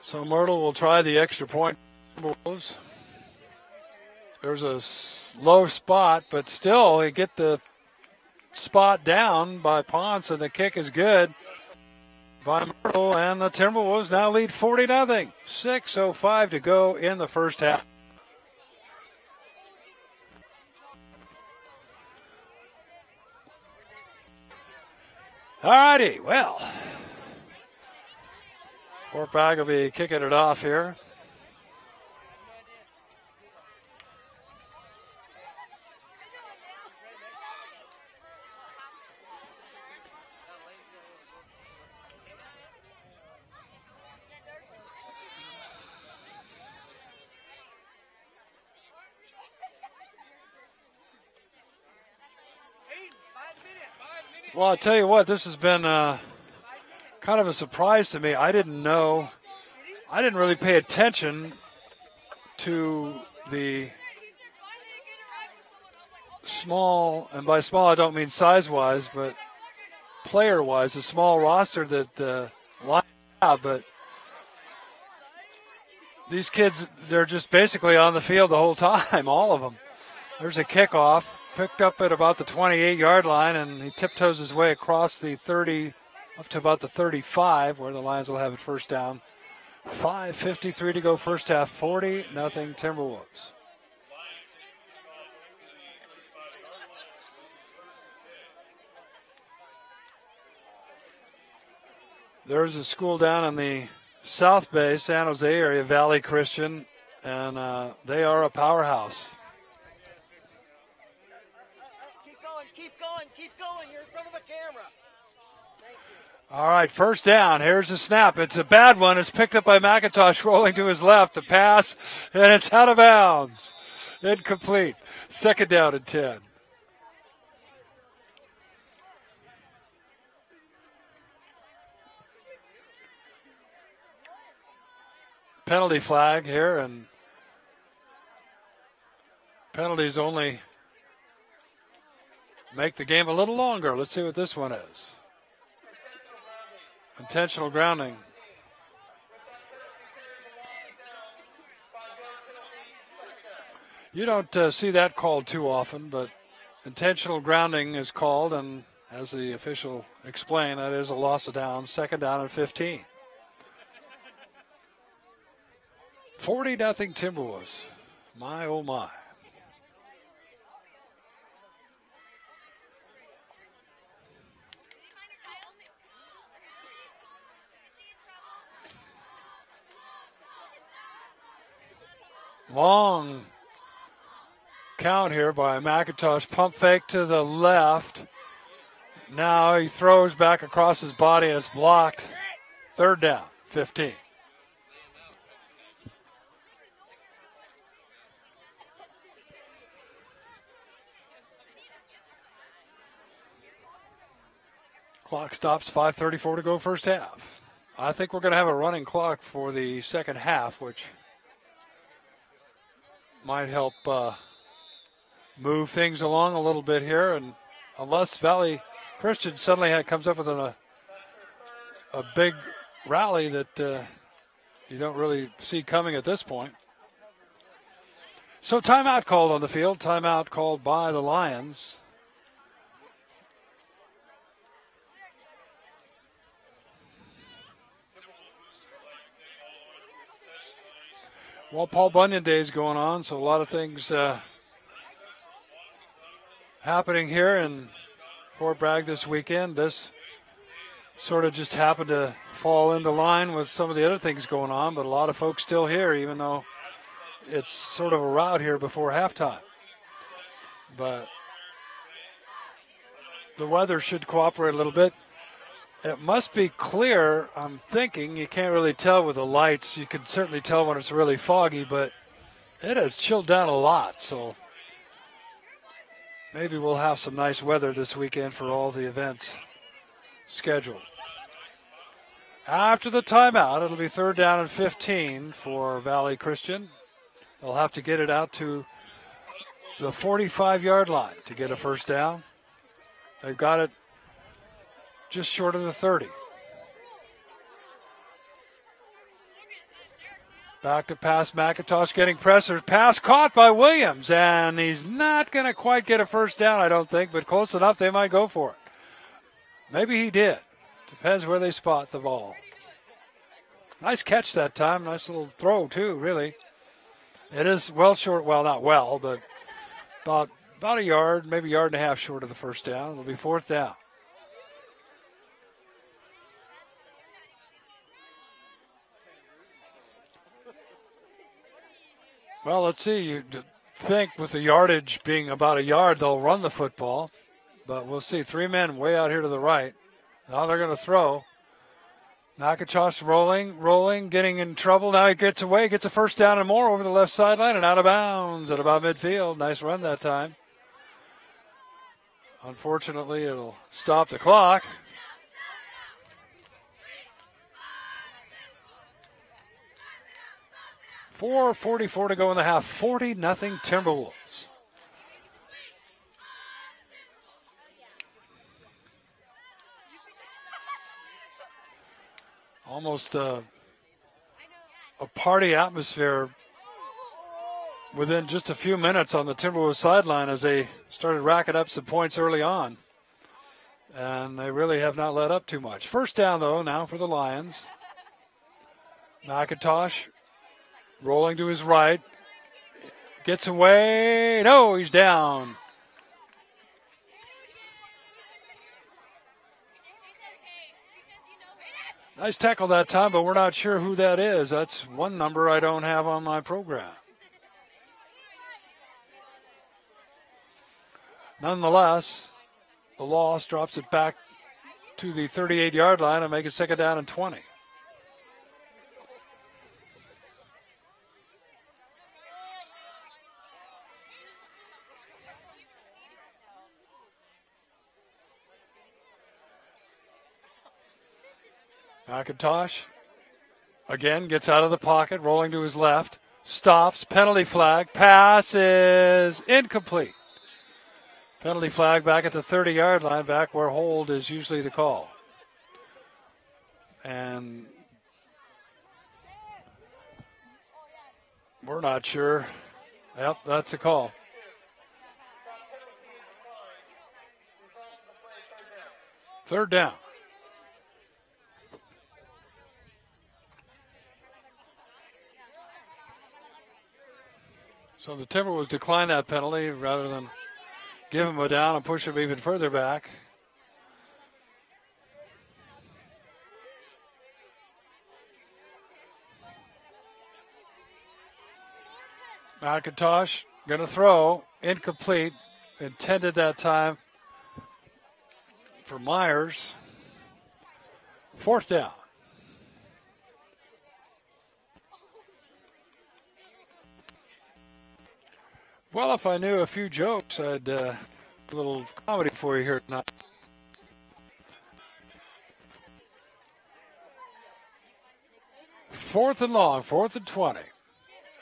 Speaker 1: So Myrtle will try the extra point. There's a low spot, but still they get the spot down by Ponce, and the kick is good by Myrtle, and the Timberwolves now lead 40-0. 6:05 to go in the first half. All righty, well, Fort Bragg will be kicking it off here. Well, I'll tell you what, this has been kind of a surprise to me. I didn't really pay attention to the small, and by small I don't mean size-wise, but player-wise, the small roster that the Lions have. But these kids, they're just basically on the field the whole time, all of them. There's a kickoff. Picked up at about the 28-yard line, and he tiptoes his way across the 30 up to about the 35, where the Lions will have it first down. 5:53 to go first half, 40-0 Timberwolves. There's a school down in the South Bay, San Jose area, Valley Christian, and they are a powerhouse.
Speaker 2: Keep going. You're in front of a camera. Thank you.
Speaker 1: All right, first down. Here's the snap. It's a bad one. It's picked up by McIntosh, rolling to his left. The pass, and it's out of bounds. Incomplete. Second down and 10. Penalty flag here, and penalties only make the game a little longer. Let's see what this one is. Intentional grounding. You don't see that called too often, but intentional grounding is called, and as the official explained, that is a loss of downs. Second down and 15. 40-0 Timberwolves. My, oh my. Long count here by McIntosh. Pump fake to the left. Now he throws back across his body and it's blocked. Third down, 15. Clock stops, 5:34 to go first half. I think we're going to have a running clock for the second half, which might help move things along a little bit here. And unless Valley Christian suddenly comes up with a big rally that you don't really see coming at this point. So timeout called on the field. Timeout called by the Lions. Well, Paul Bunyan Day is going on, so a lot of things happening here in Fort Bragg this weekend. This sort of just happened to fall into line with some of the other things going on, but a lot of folks still here, even though it's sort of a rout here before halftime. But the weather should cooperate a little bit. It must be clear, I'm thinking. You can't really tell with the lights. You can certainly tell when it's really foggy, but it has chilled down a lot. So maybe we'll have some nice weather this weekend for all the events scheduled. After the timeout, it'll be third down and 15 for Valley Christian. They'll have to get it out to the 45-yard line to get a first down. They've got it just short of the 30. Back to pass McIntosh getting pressure. Pass caught by Williams, and he's not going to quite get a first down, I don't think, but close enough they might go for it. Maybe he did. Depends where they spot the ball. Nice catch that time. Nice little throw, too, really. It is well short. Well, not well, but about a yard, maybe a yard and a half short of the first down. It'll be fourth down. Well, let's see. You think with the yardage being about a yard, they'll run the football. But we'll see. 3 men way out here to the right. Now they're going to throw. McIntosh rolling, getting in trouble. Now he gets away, gets a first down and more over the left sideline and out of bounds at about midfield. Nice run that time. Unfortunately, it'll stop the clock. .444 to go in the half. 40-0 Timberwolves. Almost a party atmosphere within just a few minutes on the Timberwolves sideline as they started racking up some points early on. And they really have not let up too much. First down, though, now for the Lions. McIntosh rolling to his right. Gets away. No, he's down. Nice tackle that time, but we're not sure who that is. That's one number I don't have on my program. Nonetheless, the loss drops it back to the 38-yard line and make it second down and 20. McIntosh again gets out of the pocket, rolling to his left, stops, penalty flag, pass is incomplete. Penalty flag back at the 30-yard line, back where hold is usually the call. And we're not sure. Yep, that's the call. Third down. So the Timberwolves decline that penalty rather than give him a down and push him even further back. McIntosh going to throw, incomplete, intended that time for Myers. Fourth down. Well, if I knew a few jokes, I'd a little comedy for you here tonight. Fourth and long, 4th and 20.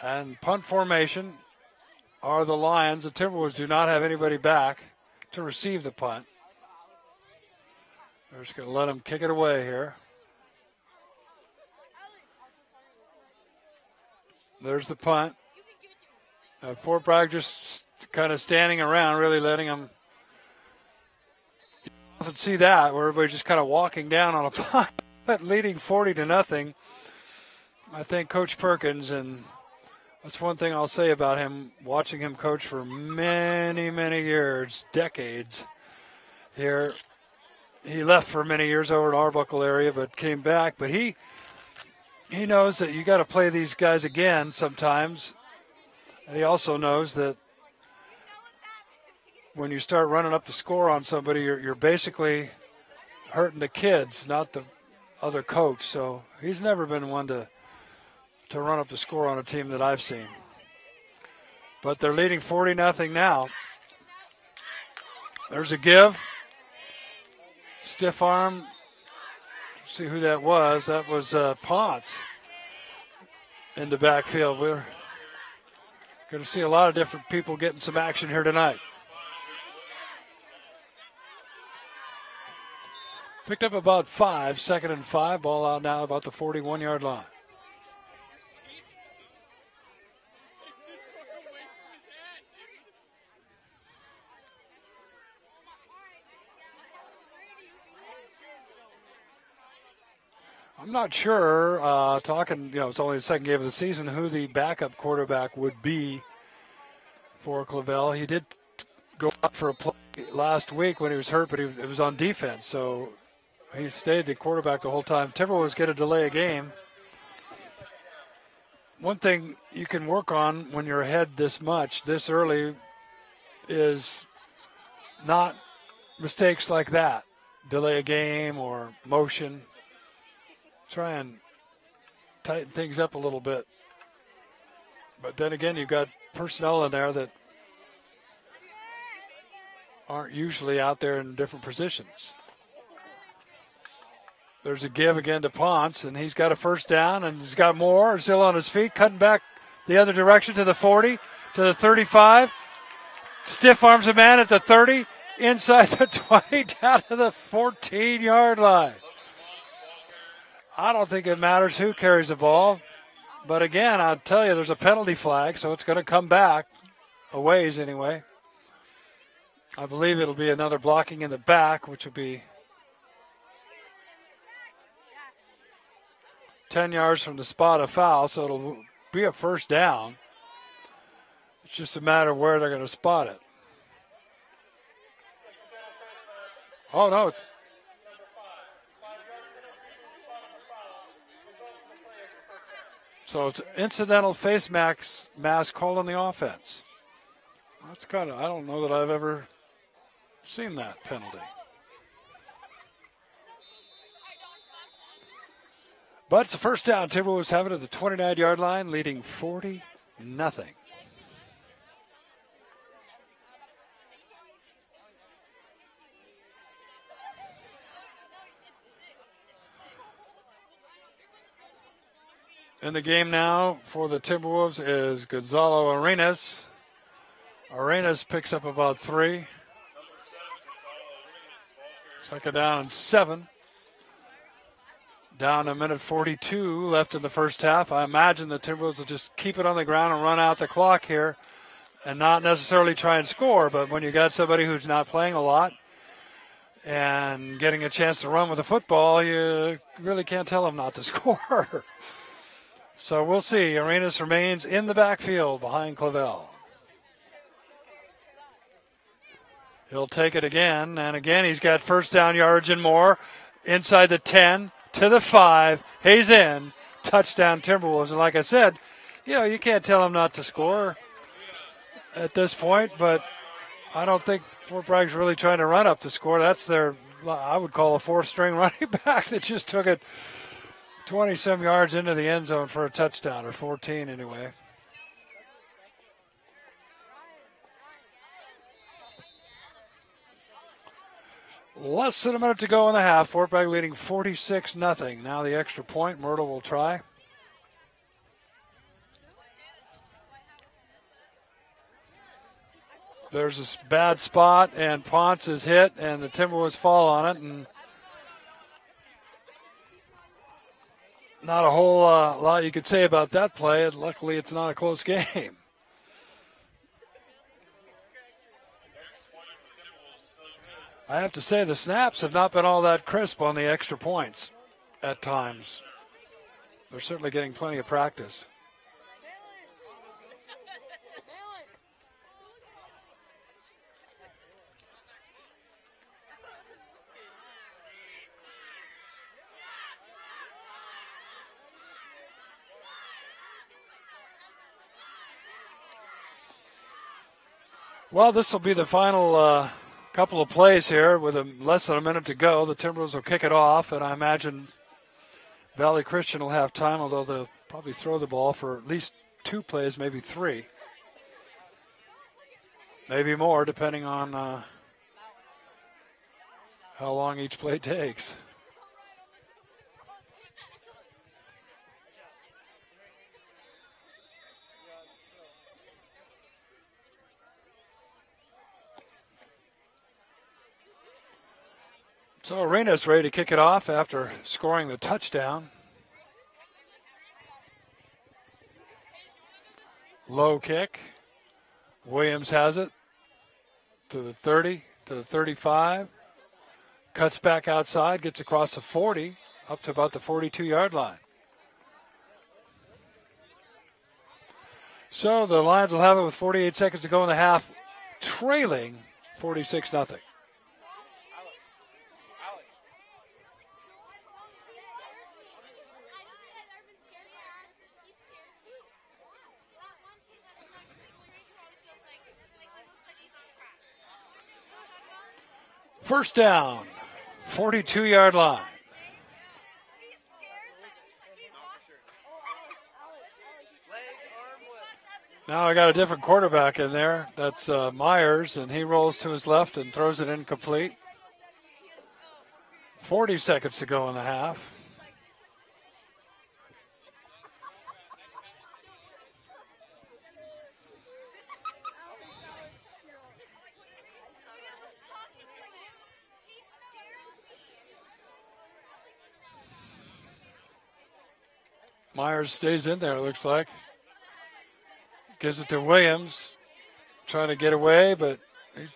Speaker 1: And punt formation are the Lions. The Timberwolves do not have anybody back to receive the punt. They're just going to let them kick it away here. There's the punt. Fort Bragg just kind of standing around, really letting them. You often see that where everybody's just kind of walking down on a punt, leading 40-0. I think Coach Perkins, and that's one thing I'll say about him, watching him coach for many, many years, decades here. He left for many years over in Arbuckle area, but came back. But he knows that you got to play these guys again sometimes. And he also knows that when you start running up the score on somebody, you're basically hurting the kids, not the other coach. So he's never been one to run up the score on a team that I've seen. But they're leading 40-0 now. There's a give. Stiff arm. See who that was. That was Ponce in the backfield. We're going to see a lot of different people getting some action here tonight. Picked up about 5, 2nd and 5. Ball out now about the 41-yard line. I'm not sure, it's only the second game of the season, who the backup quarterback would be for Clavel. He did go out for a play last week when he was hurt, but it was on defense, so he stayed the quarterback the whole time. Timberwolves get a delay a game. One thing you can work on when you're ahead this much, this early, is not mistakes like that. Delay a game or motion. Try and tighten things up a little bit. But then again, you've got personnel in there that aren't usually out there in different positions. There's a give again to Ponce, and he's got a first down, and he's got more, still on his feet, cutting back the other direction to the 40, to the 35. Stiff arms a man at the 30, inside the 20, down to the 14-yard line. I don't think it matters who carries the ball. But again, I'll tell you, there's a penalty flag, so it's going to come back a ways anyway. I believe it'll be another blocking in the back, which will be 10 yards from the spot of foul, so it'll be a first down. It's just a matter of where they're going to spot it. Oh, no, it's... So it's incidental face mask called on the offense. That's kind of, I don't know that I've ever seen that penalty. But it's a first down. Timberwolves have it at the 29-yard line, leading 40-0. In the game now for the Timberwolves is Gonzalo Arenas. Arenas picks up about 3. Second down and 7. Down a minute 42 left in the first half. I imagine the Timberwolves will just keep it on the ground and run out the clock here and not necessarily try and score. But when you got somebody who's not playing a lot and getting a chance to run with the football, you really can't tell them not to score. So we'll see. Arenas remains in the backfield behind Clavel. He'll take it again, and again he's got first down yards and more. Inside the 10 to the 5. He's in. Touchdown Timberwolves. And like I said, you can't tell him not to score at this point, but I don't think Fort Bragg's really trying to run up the score. That's their, I would call a fourth-string running back that just took it 20-some yards into the end zone for a touchdown, or 14 anyway. Less than a minute to go in the half. Fort Bragg leading 46-0. Now the extra point. Myrtle will try. There's this bad spot, and Ponce is hit, and the Timberwolves fall on it, and not a whole lot you could say about that play. Luckily, it's not a close game. I have to say the snaps have not been all that crisp on the extra points at times. They're certainly getting plenty of practice. Well, this will be the final couple of plays here with less than a minute to go. The Timberwolves will kick it off, and I imagine Valley Christian will have time, although they'll probably throw the ball for at least 2 plays, maybe 3. Maybe more, depending on how long each play takes. So Arenas ready to kick it off after scoring the touchdown. Low kick. Williams has it to the 30, to the 35. Cuts back outside, gets across the 40, up to about the 42-yard line. So the Lions will have it with 48 seconds to go in the half, trailing 46-0. First down, 42-yard line. Now I got a different quarterback in there. That's Myers, and he rolls to his left and throws it incomplete. 40 seconds to go in the half. Myers stays in there, it looks like. Gives it to Williams. Trying to get away, but he's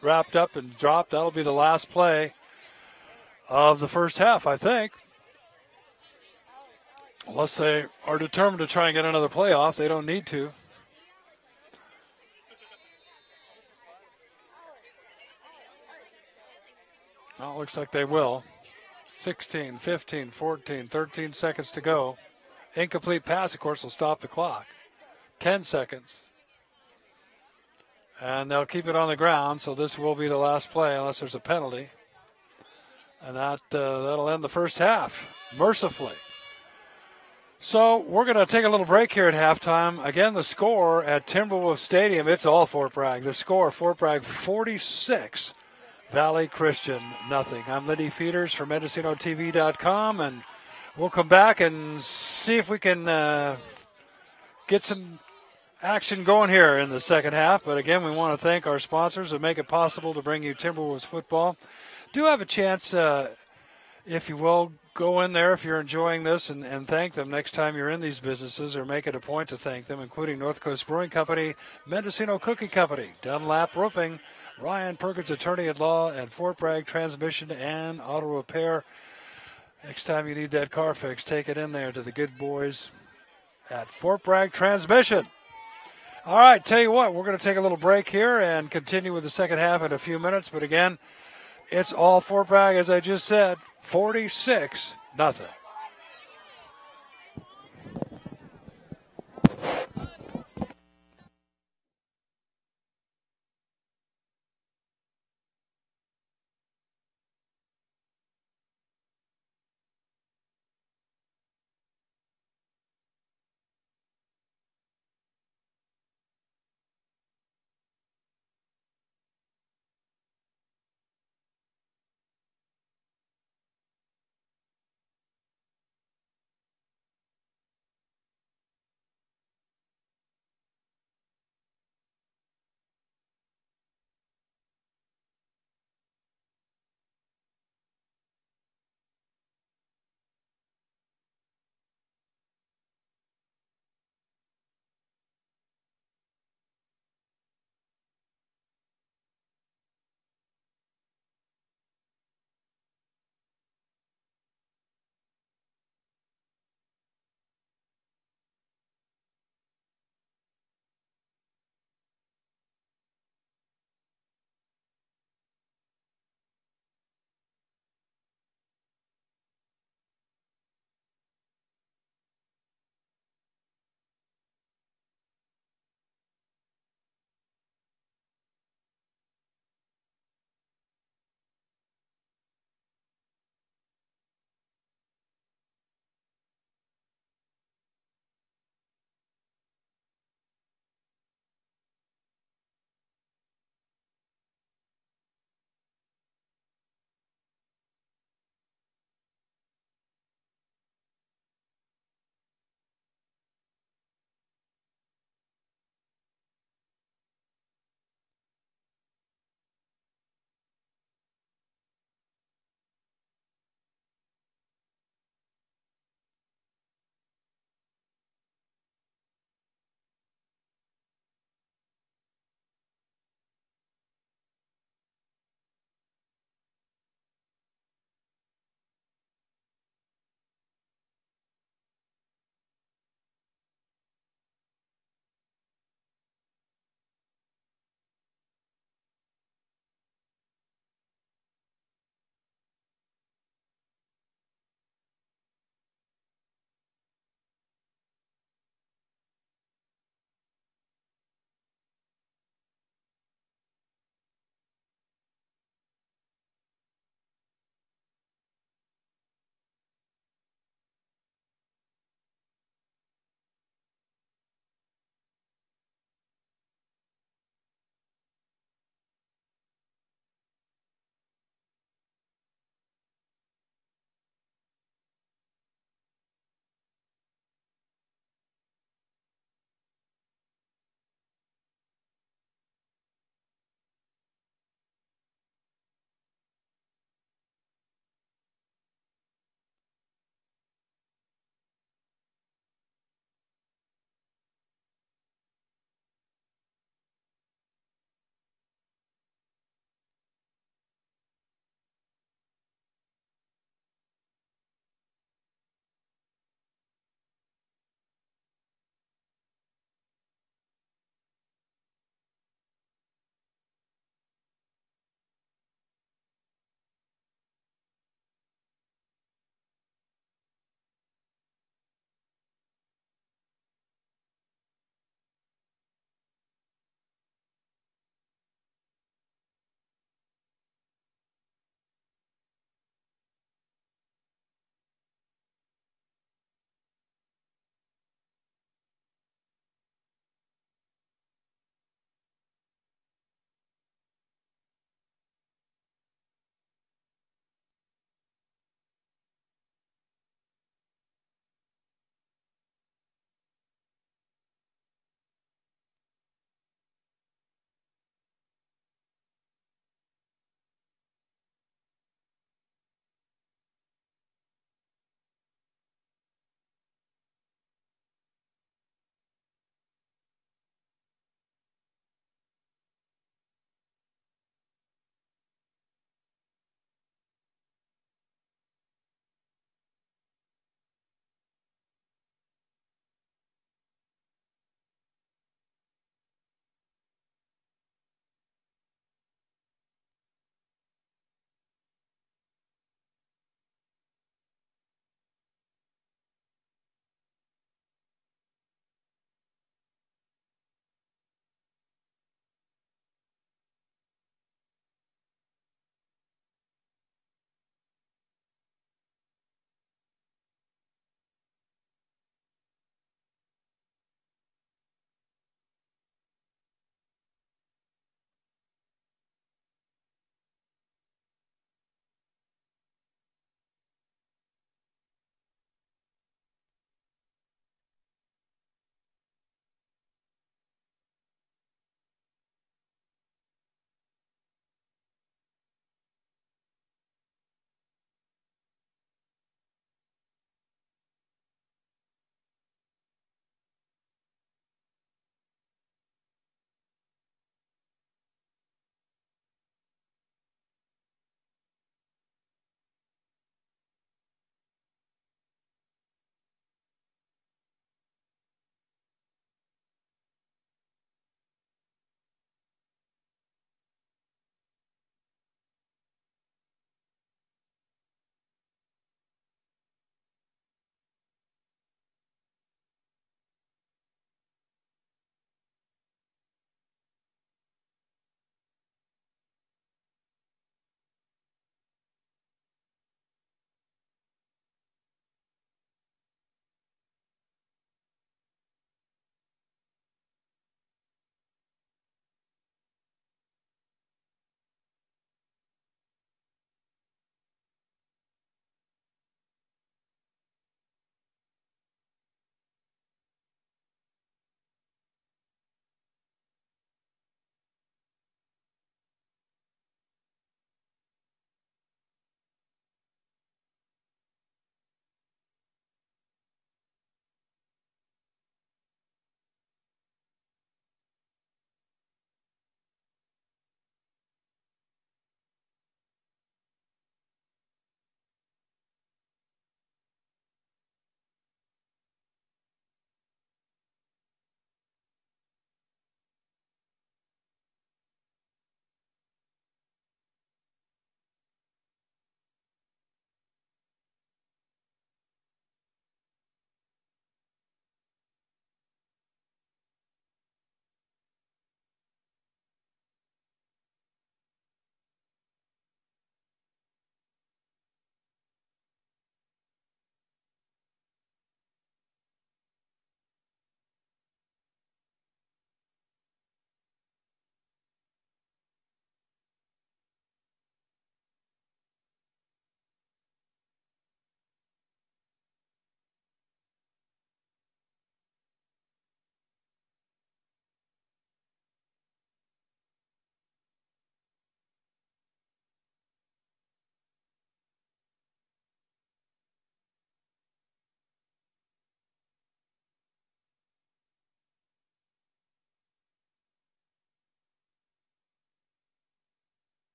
Speaker 1: wrapped up and dropped. That'll be the last play of the first half, I think. Unless they are determined to try and get another play off, they don't need to. Well, it looks like they will. 16, 15, 14, 13 seconds to go. Incomplete pass, of course, will stop the clock. 10 seconds. And they'll keep it on the ground, so this will be the last play unless there's a penalty. And that'll end the first half, mercifully. So we're going to take a little break here at halftime. Again, the score at Timberwolves Stadium, it's all Fort Bragg. The score, Fort Bragg 46, Valley Christian nothing. I'm Lindy Peters from MendocinoTV.com, and we'll come back and see if we can get some action going here in the second half. But again, we want to thank our sponsors that make it possible to bring you Timberwolves football. Do have a chance, if you will, go in there if you're enjoying this and thank them next time you're in these businesses, or make it a point to thank them, including North Coast Brewing Company, Mendocino Cookie Company, Dunlap Roofing, Ryan Perkins Attorney at Law, and Fort Bragg Transmission and Auto Repair. Next time you need that car fixed, take it in there to the good boys at Fort Bragg Transmission. All right, tell you what, we're going to take a little break here and continue with the second half in a few minutes. But again, it's all Fort Bragg, as I just said, 46-0.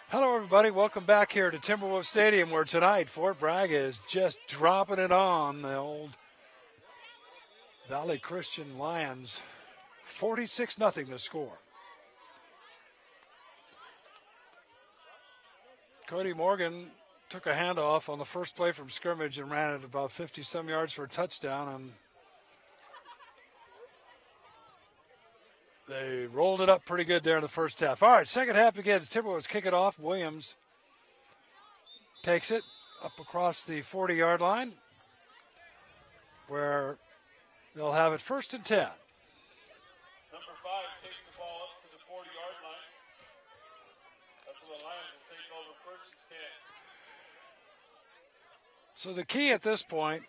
Speaker 1: Hello, everybody. Welcome back here to Timberwolves Stadium, where tonight Fort Bragg is just dropping it on the old Valley Christian Lions. 46-0 the score. Cody Morgan took a handoff on the first play from scrimmage and ran it about 50-some yards for a touchdown, and they rolled it up pretty good there in the first half. All right, second half begins. Timberwolves kick it off. Williams takes it up across the 40-yard line, where they'll have it 1st and 10.
Speaker 3: Number 5 takes the ball up to the 40-yard line. That's where the Lions will take over 1st and 10.
Speaker 1: So the key at this point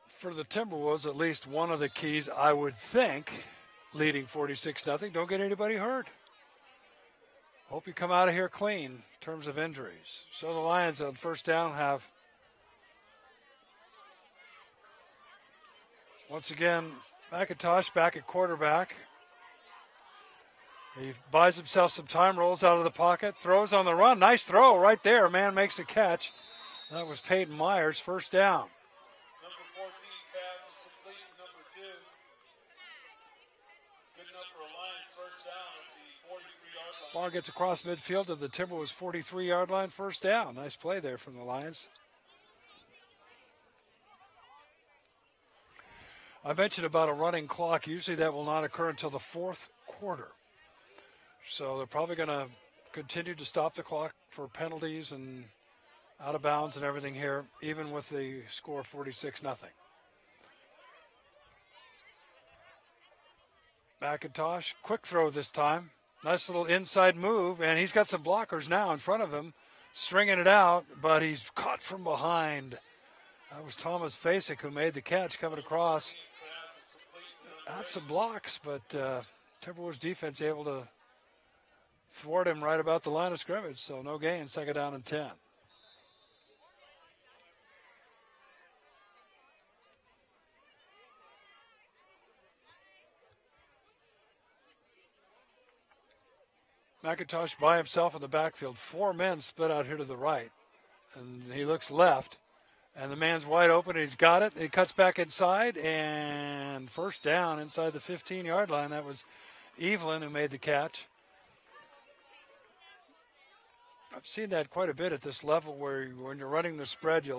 Speaker 1: for the Timberwolves, at least one of the keys, I would think, leading 46-0, don't get anybody hurt. Hope you come out of here clean in terms of injuries. So the Lions on 1st down have, once again, McIntosh back at quarterback. He buys himself some time, rolls out of the pocket, throws on the run. Nice throw right there. Man makes the catch. That was Peyton Myers, 1st down.
Speaker 3: Number 14 pass is complete. Number 2. Good enough for a Lions 1st down at the 43-yard line.
Speaker 1: Ball gets across midfield to the Timberwolves 43-yard line, 1st down. Nice play there from the Lions. I mentioned about a running clock. Usually that will not occur until the 4th quarter. So they're probably going to continue to stop the clock for penalties and out of bounds and everything here, even with the score 46-0. McIntosh, quick throw this time. Nice little inside move, and he's got some blockers now in front of him, stringing it out, but he's caught from behind. That was Thomas Fasek who made the catch coming across. Had some blocks, but Timberwolves defense able to thwart him right about the line of scrimmage, so no gain, 2nd down and 10. McIntosh by himself in the backfield. 4 men split out here to the right, and he looks left, and the man's wide open, and he's got it. He cuts back inside, and 1st down inside the 15-yard line. That was Evelyn who made the catch. I've seen that quite a bit at this level where when you're running the spread,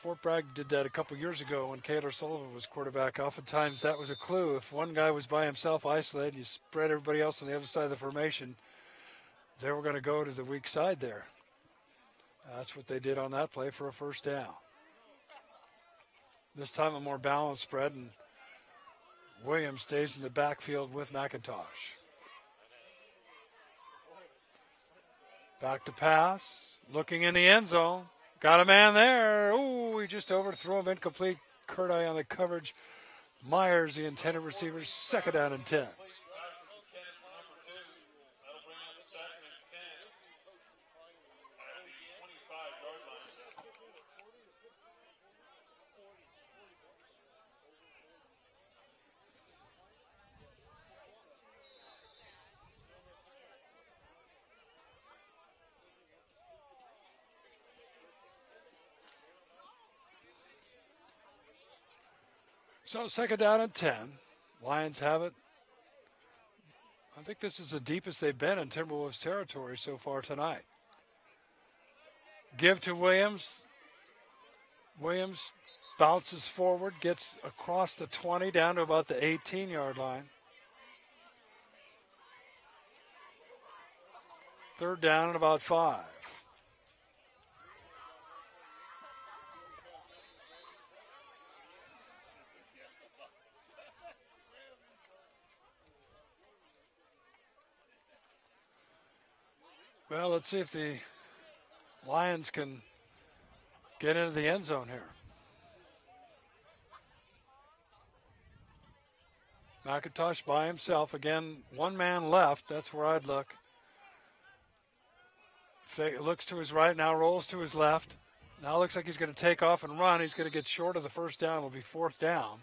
Speaker 1: Fort Bragg did that a couple years ago when Kaylor Sullivan was quarterback. Oftentimes that was a clue. If one guy was by himself isolated, you spread everybody else on the other side of the formation, they were going to go to the weak side there. That's what they did on that play for a 1st down. This time a more balanced spread, and Williams stays in the backfield with McIntosh. Back to pass, looking in the end zone. Got a man there. Ooh, he just overthrew him. Incomplete. Kurt Eye on the coverage. Myers, the intended receiver, 2nd down and 10. So 2nd down and 10. Lions have it. I think this is the deepest they've been in Timberwolves territory so far tonight. Give to Williams. Williams bounces forward, gets across the 20 down to about the 18-yard line. 3rd down and about 5. Well, let's see if the Lions can get into the end zone here. McIntosh by himself. Again, 1 man left. That's where I'd look. Looks to his right, now rolls to his left. Now looks like he's going to take off and run. He's going to get short of the 1st down. It'll be 4th down.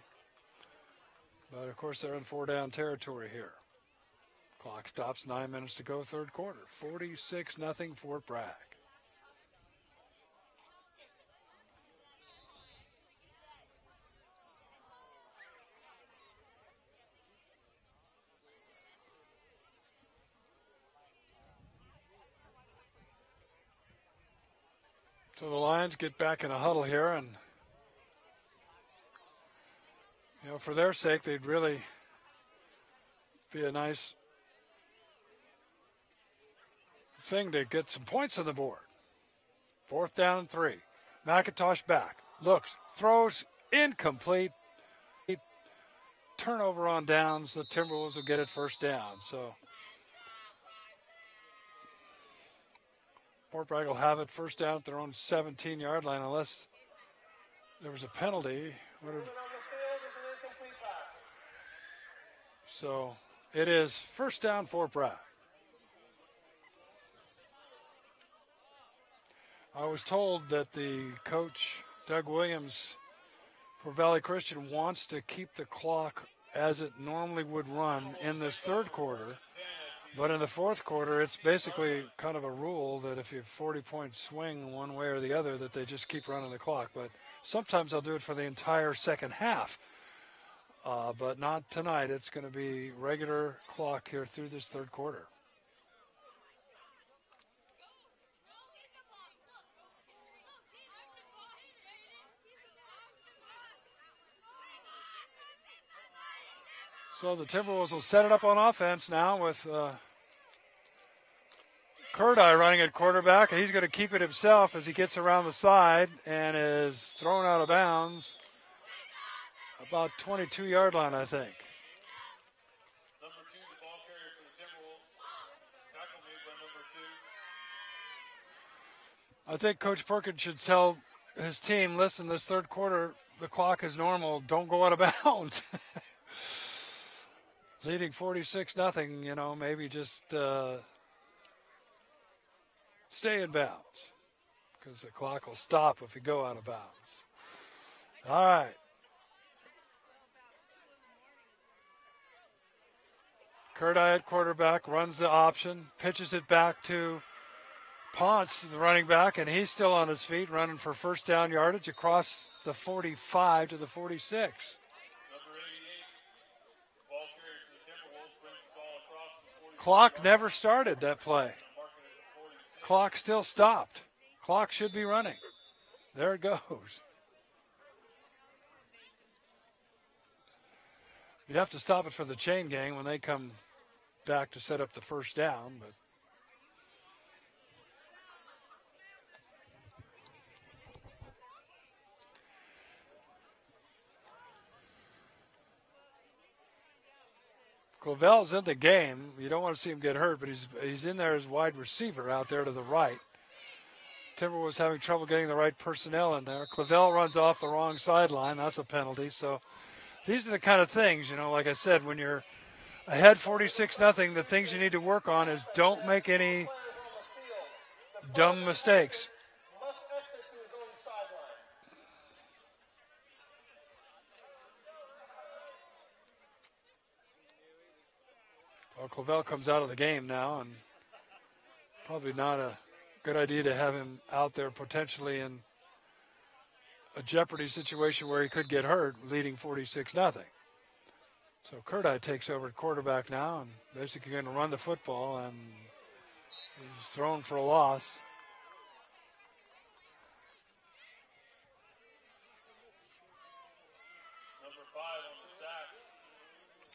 Speaker 1: But, of course, they're in 4-down territory here. Clock stops, 9 minutes to go, third quarter. 46-0 Fort Bragg. So the Lions get back in a huddle here, and for their sake, they'd really be a nice thing to get some points on the board. 4th down and 3. McIntosh back, looks, throws, incomplete. Turnover on downs. The Timberwolves will get it first down. So Fort Bragg will have it first down at their own 17-yard line unless there was a penalty. So it is first down Fort Bragg. I was told that the coach, Doug Williams, for Valley Christian wants to keep the clock as it normally would run in this third quarter. But in the fourth quarter, it's basically kind of a rule that if you have 40-point swing one way or the other, that they just keep running the clock. But sometimes they'll do it for the entire second half. But not tonight. It's going to be regular clock here through this third quarter. So the Timberwolves will set it up on offense now with Kurdai running at quarterback. He's going to keep it himself as he gets around the side and is thrown out of bounds. About 22-yard line, I think.
Speaker 3: Number 2, the ball carrier for the Timberwolves. Tackle made by number 2.
Speaker 1: I think Coach Perkins should tell his team, listen, this third quarter, the clock is normal. Don't go out of bounds. Leading 46-0, maybe just stay in bounds because the clock will stop if you go out of bounds. All right. Kurdai at quarterback, runs the option, pitches it back to Ponce, the running back, and he's still on his feet, running for first down yardage across the 45 to the 46.
Speaker 3: Number 88, ball carrier for the Timberwolves, brings the ball across the 40.
Speaker 1: Clock never started that play. Clock still stopped. Clock should be running. There it goes. You have to stop it for the chain gang when they come back to set up the first down, but Clavel's in the game. You don't want to see him get hurt, but he's in there as wide receiver out there to the right. Timberwolves having trouble getting the right personnel in there. Clavel runs off the wrong sideline. That's a penalty. So these are the kind of things, like I said, when you're ahead 46-0, the things you need to work on is don't make any dumb mistakes. Well, Clavel comes out of the game now, and probably not a good idea to have him out there potentially in a jeopardy situation where he could get hurt, leading 46-0. So Kurdai takes over at quarterback now and basically going to run the football, and he's thrown for a loss.
Speaker 3: Number 5 on the sack.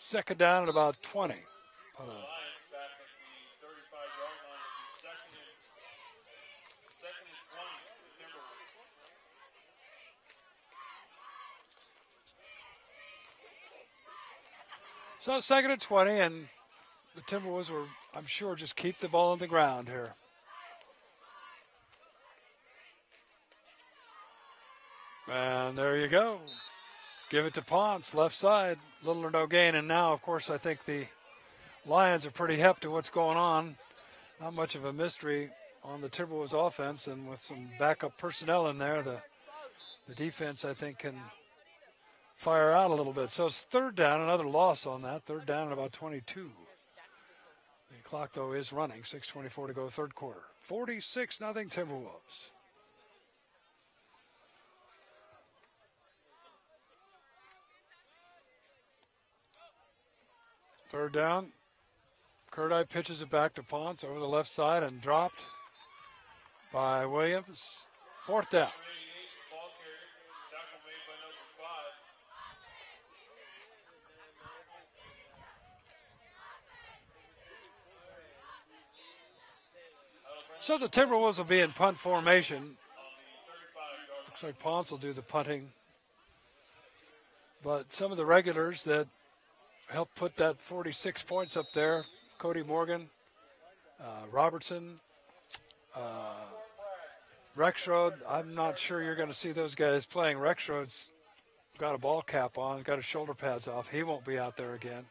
Speaker 1: Second down at about 20.
Speaker 3: The Lions back at the 35-yard line. Second and 20 for the Timberwolves.
Speaker 1: So second and 20, and the Timberwolves will, I'm sure, just keep the ball on the ground here. And there you go. Give it to Ponce, left side, little or no gain. And now, of course, I think the Lions are pretty hip to what's going on. Not much of a mystery on the Timberwolves offense, and with some backup personnel in there, the defense, I think, can fire out a little bit. So it's third down, another loss on that. Third down at about 22. The clock, though, is running. 6:24 to go, third quarter. 46-0 Timberwolves. Third down. Kurdai pitches it back to Ponce over the left side and dropped by Williams. Fourth down.
Speaker 3: Ball carrier. Tackle made by number 5.
Speaker 1: So the Timberwolves will be in punt formation.
Speaker 3: On the 35-yard
Speaker 1: Looks like Ponce will do the punting. But some of the regulars that helped put that 46 points up there, Cody Morgan, Robertson, Rexroad, I'm not sure you're going to see those guys playing. Rexroad's got a ball cap on, got his shoulder pads off. He won't be out there again.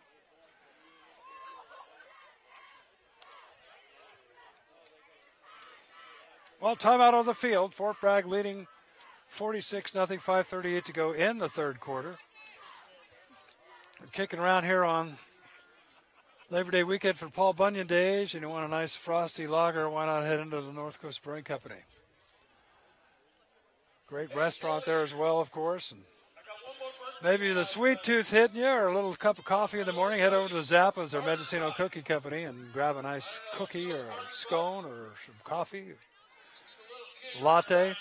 Speaker 1: Well, timeout on the field. Fort Bragg leading 46-0, 5:38 to go in the third quarter. We're kicking around here on Labor Day weekend for Paul Bunyan Days, and you want a nice frosty lager, why not head into the North Coast Brewing Company? Great restaurant there as well, of course. And maybe the sweet tooth hitting you, or a little cup of coffee in the morning, head over to Zappa's or Mendocino Cookie Company and grab a nice cookie or a scone or some coffee, latte.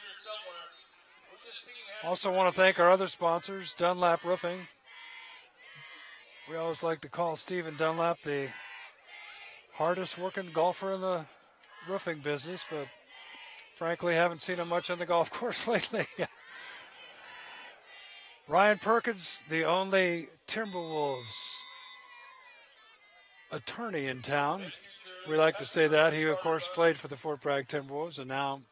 Speaker 1: Also want to thank our other sponsors, Dunlap Roofing. We always like to call Stephen Dunlap the hardest working golfer in the roofing business, but frankly haven't seen him much on the golf course lately. Ryan Perkins, the only Timberwolves attorney in town. We like to say that. He, of course, played for the Fort Bragg Timberwolves, and now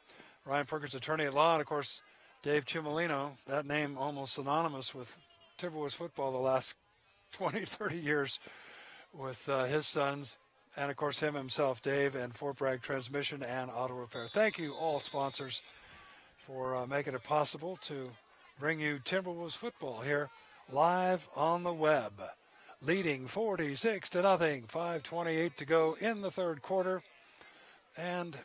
Speaker 1: Ryan Perkins, attorney at law, and, of course, Dave Chimolino, that name almost synonymous with Timberwolves football the last 20, 30 years with his sons, and, of course, him himself, Dave, and Fort Bragg Transmission and Auto Repair. Thank you, all sponsors, for making it possible to bring you Timberwolves football here live on the web. Leading 46-0, 5:28 to go in the third quarter. And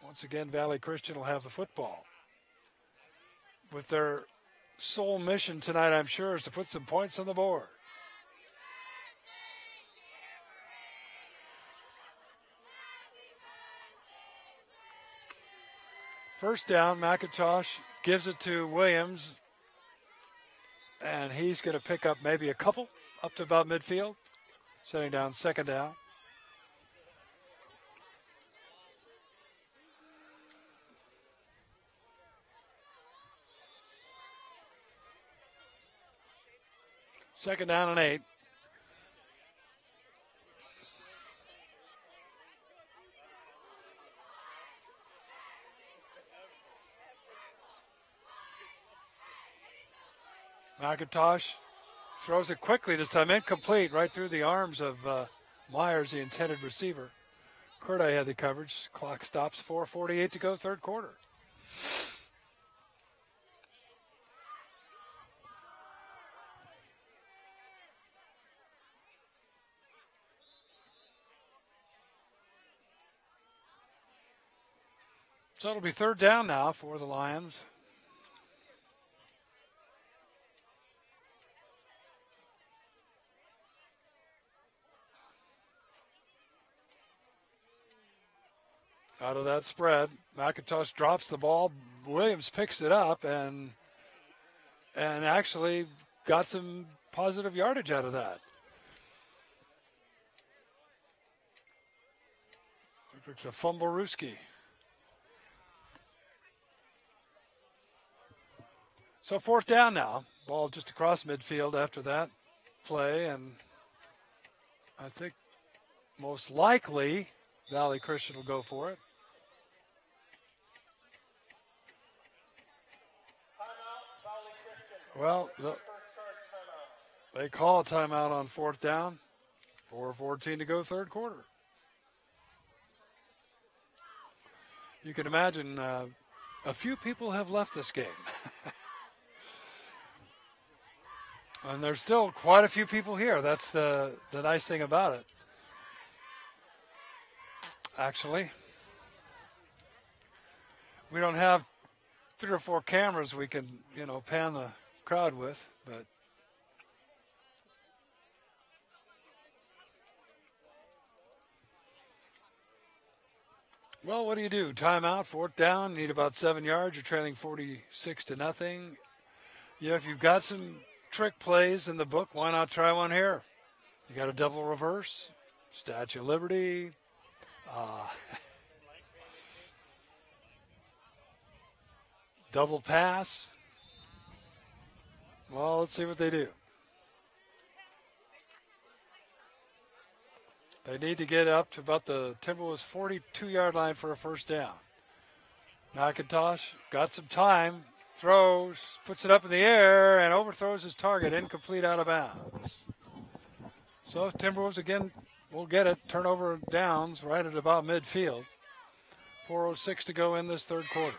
Speaker 1: once again, Valley Christian will have the football. With their sole mission tonight, I'm sure, is to put some points on the board. First down, McIntosh gives it to Williams, and he's going to pick up maybe a couple up to about midfield, setting down second down. Second down and 8. McIntosh throws it quickly this time, incomplete, right through the arms of Myers, the intended receiver. Kurdai had the coverage. Clock stops, 4:48 to go, third quarter. So it'll be third down now for the Lions. Out of that spread, McIntosh drops the ball. Williams picks it up and actually got some positive yardage out of that. It's a fumble-rooski. So fourth down now. Ball just across midfield after that play, and I think most likely Valley Christian will go for it. Well, they call a timeout on fourth down. 4:14 to go, third quarter. You can imagine a few people have left this game. And there's still quite a few people here. That's the nice thing about it. actually. We don't have 3 or 4 cameras we can, pan the crowd with, but well, what do you do? Timeout, 4th down, need about 7 yards. You're trailing 46-0. If you've got some trick plays in the book, why not try one here? You got a double reverse, Statue of Liberty, double pass. Well, let's see what they do. They need to get up to about the Timberwolves 42-yard line for a 1st down. McIntosh got some time, throws, puts it up in the air, and overthrows his target, incomplete, out of bounds. So Timberwolves again will get it, turnover downs right at about midfield. 4:06 to go in this 3rd quarter.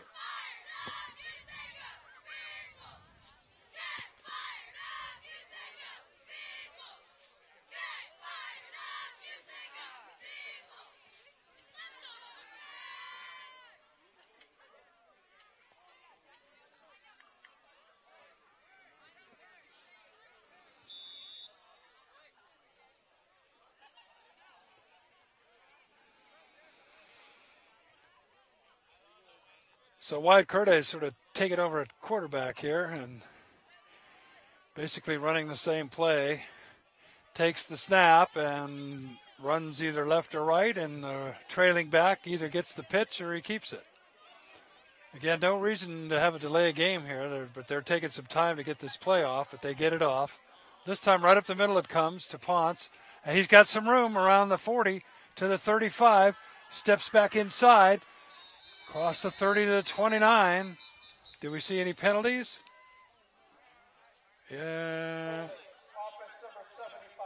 Speaker 1: So Wyatt Curtis sort of taking over at quarterback here and basically running the same play. Takes the snap and runs either left or right, and the trailing back either gets the pitch or he keeps it. Again, no reason to have a delay of game here, but they're taking some time to get this play off, but they get it off. This time right up the middle it comes to Ponce, and he's got some room around the 40 to the 35, steps back inside, across the 30 to the 29. Do we see any penalties? Yeah.
Speaker 2: Offense number 75.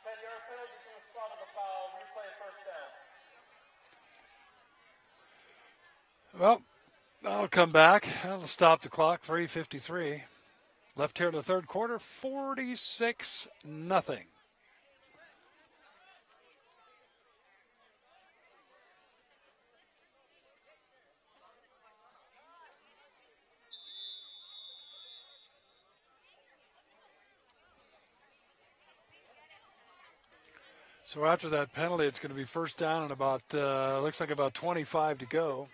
Speaker 2: 10-yard penalty for the slot of the foul. Replay 1st down.
Speaker 1: Well, that'll come back. That'll stop the clock. 3:53 left here in the 3rd quarter. 46-0. So after that penalty, it's going to be 1st down and about, looks like about 25 to go.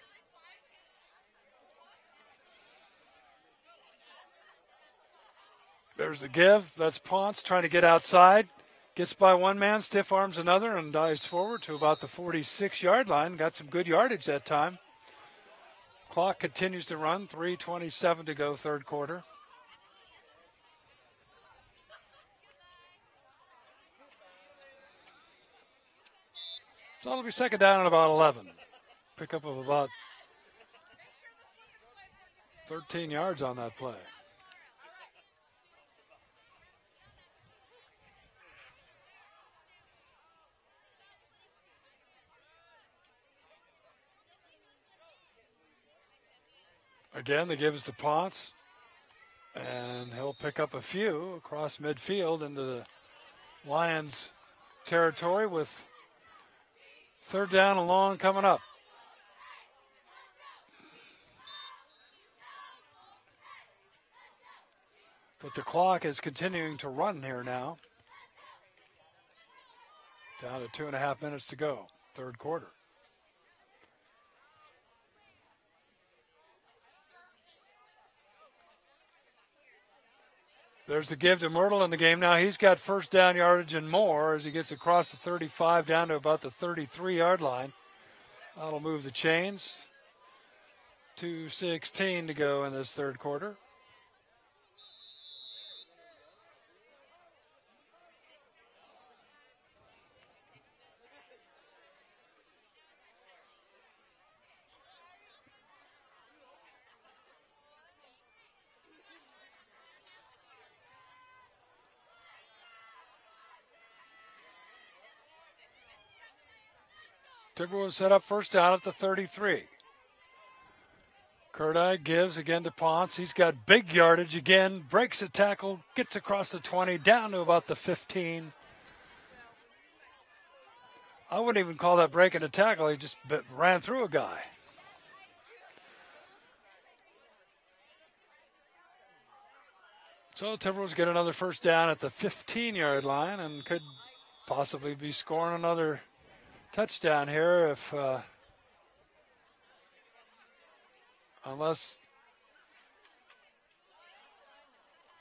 Speaker 1: There's the give. That's Ponce trying to get outside. Gets by one man, stiff arms another, and dives forward to about the 46-yard line. Got some good yardage that time. Clock continues to run. 3:27 to go, 3rd quarter. So it'll be 2nd down and about 11. Pickup of about 13 yards on that play. Again, the give is to Ponce, and he'll pick up a few across midfield into the Lions territory with 3rd down and long coming up. But the clock is continuing to run here now. Down to 2.5 minutes to go, 3rd quarter. There's the give to Myrtle in the game. Now he's got 1st down yardage and more as he gets across the 35 down to about the 33-yard line. That'll move the chains. 2:16 to go in this 3rd quarter. Timberwolves set up 1st down at the 33. Curti gives again to Ponce. He's got big yardage again. Breaks a tackle. Gets across the 20. Down to about the 15. I wouldn't even call that breaking a tackle. He just ran through a guy. So Timberwolves get another first down at the 15-yard line and could possibly be scoring another touchdown here if, unless,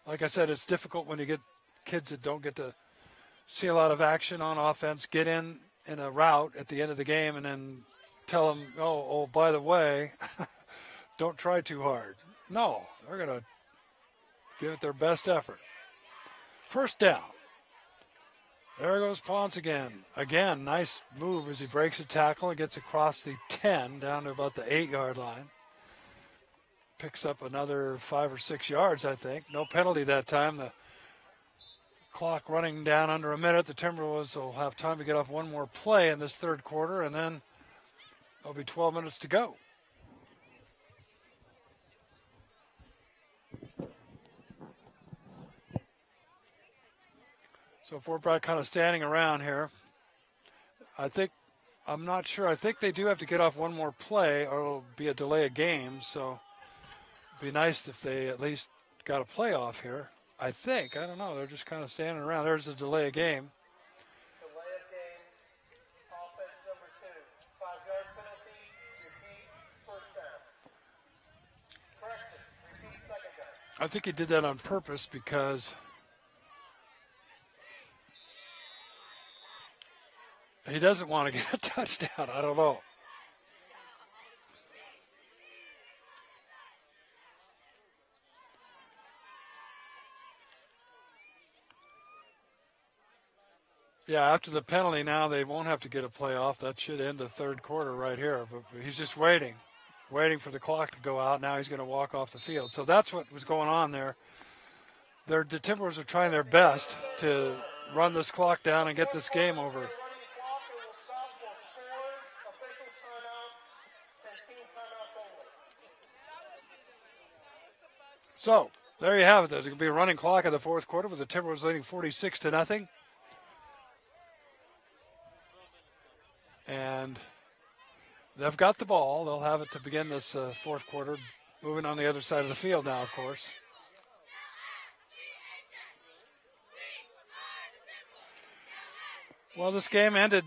Speaker 1: like I said, it's difficult when you get kids that don't get to see a lot of action on offense, get in a route at the end of the game and then tell them, oh, by the way, don't try too hard. No, they're going to give it their best effort. First down. There goes Ponce again. Again, nice move as he breaks a tackle and gets across the 10 down to about the 8-yard line. Picks up another 5 or 6 yards, I think. No penalty that time. The clock running down under a minute. The Timberwolves will have time to get off one more play in this third quarter, and then there'll be 12 minutes to go. So Fort Bragg kind of standing around here. I'm not sure. I think they do have to get off one more play or it'll be a delay of game. So it'd be nice if they at least got a play off here. I think. I don't know. They're just kind of standing around. There's a delay of game.
Speaker 2: Delay of game. Offense number 2. 5-yard penalty. Repeat first down. Correction. Repeat second down.
Speaker 1: I think he did that on purpose because he doesn't want to get a touchdown. I don't know. Yeah, after the penalty now, they won't have to get a play off. That should end the third quarter right here. But he's just waiting for the clock to go out. Now he's going to walk off the field. So that's what was going on there. The Timberwolves are trying their best to run this clock down and get this game over. So there you have it. There's going to be a running clock in the fourth quarter with the Timberwolves leading 46-0. And they've got the ball. They'll have it to begin this fourth quarter. Moving on the other side of the field now, of course. Well, this game ended,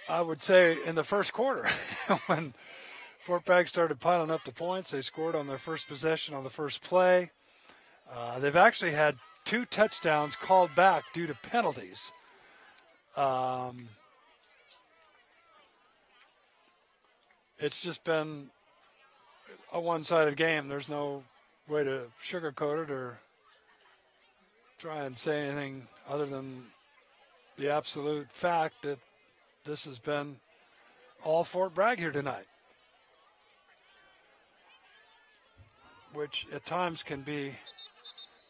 Speaker 1: I would say, in the first quarter when Fort Bragg started piling up the points. They scored on their first possession on the first play. They've actually had 2 touchdowns called back due to penalties. It's just been a one-sided game. There's no way to sugarcoat it or try and say anything other than the absolute fact that this has been all Fort Bragg here tonight, which at times can be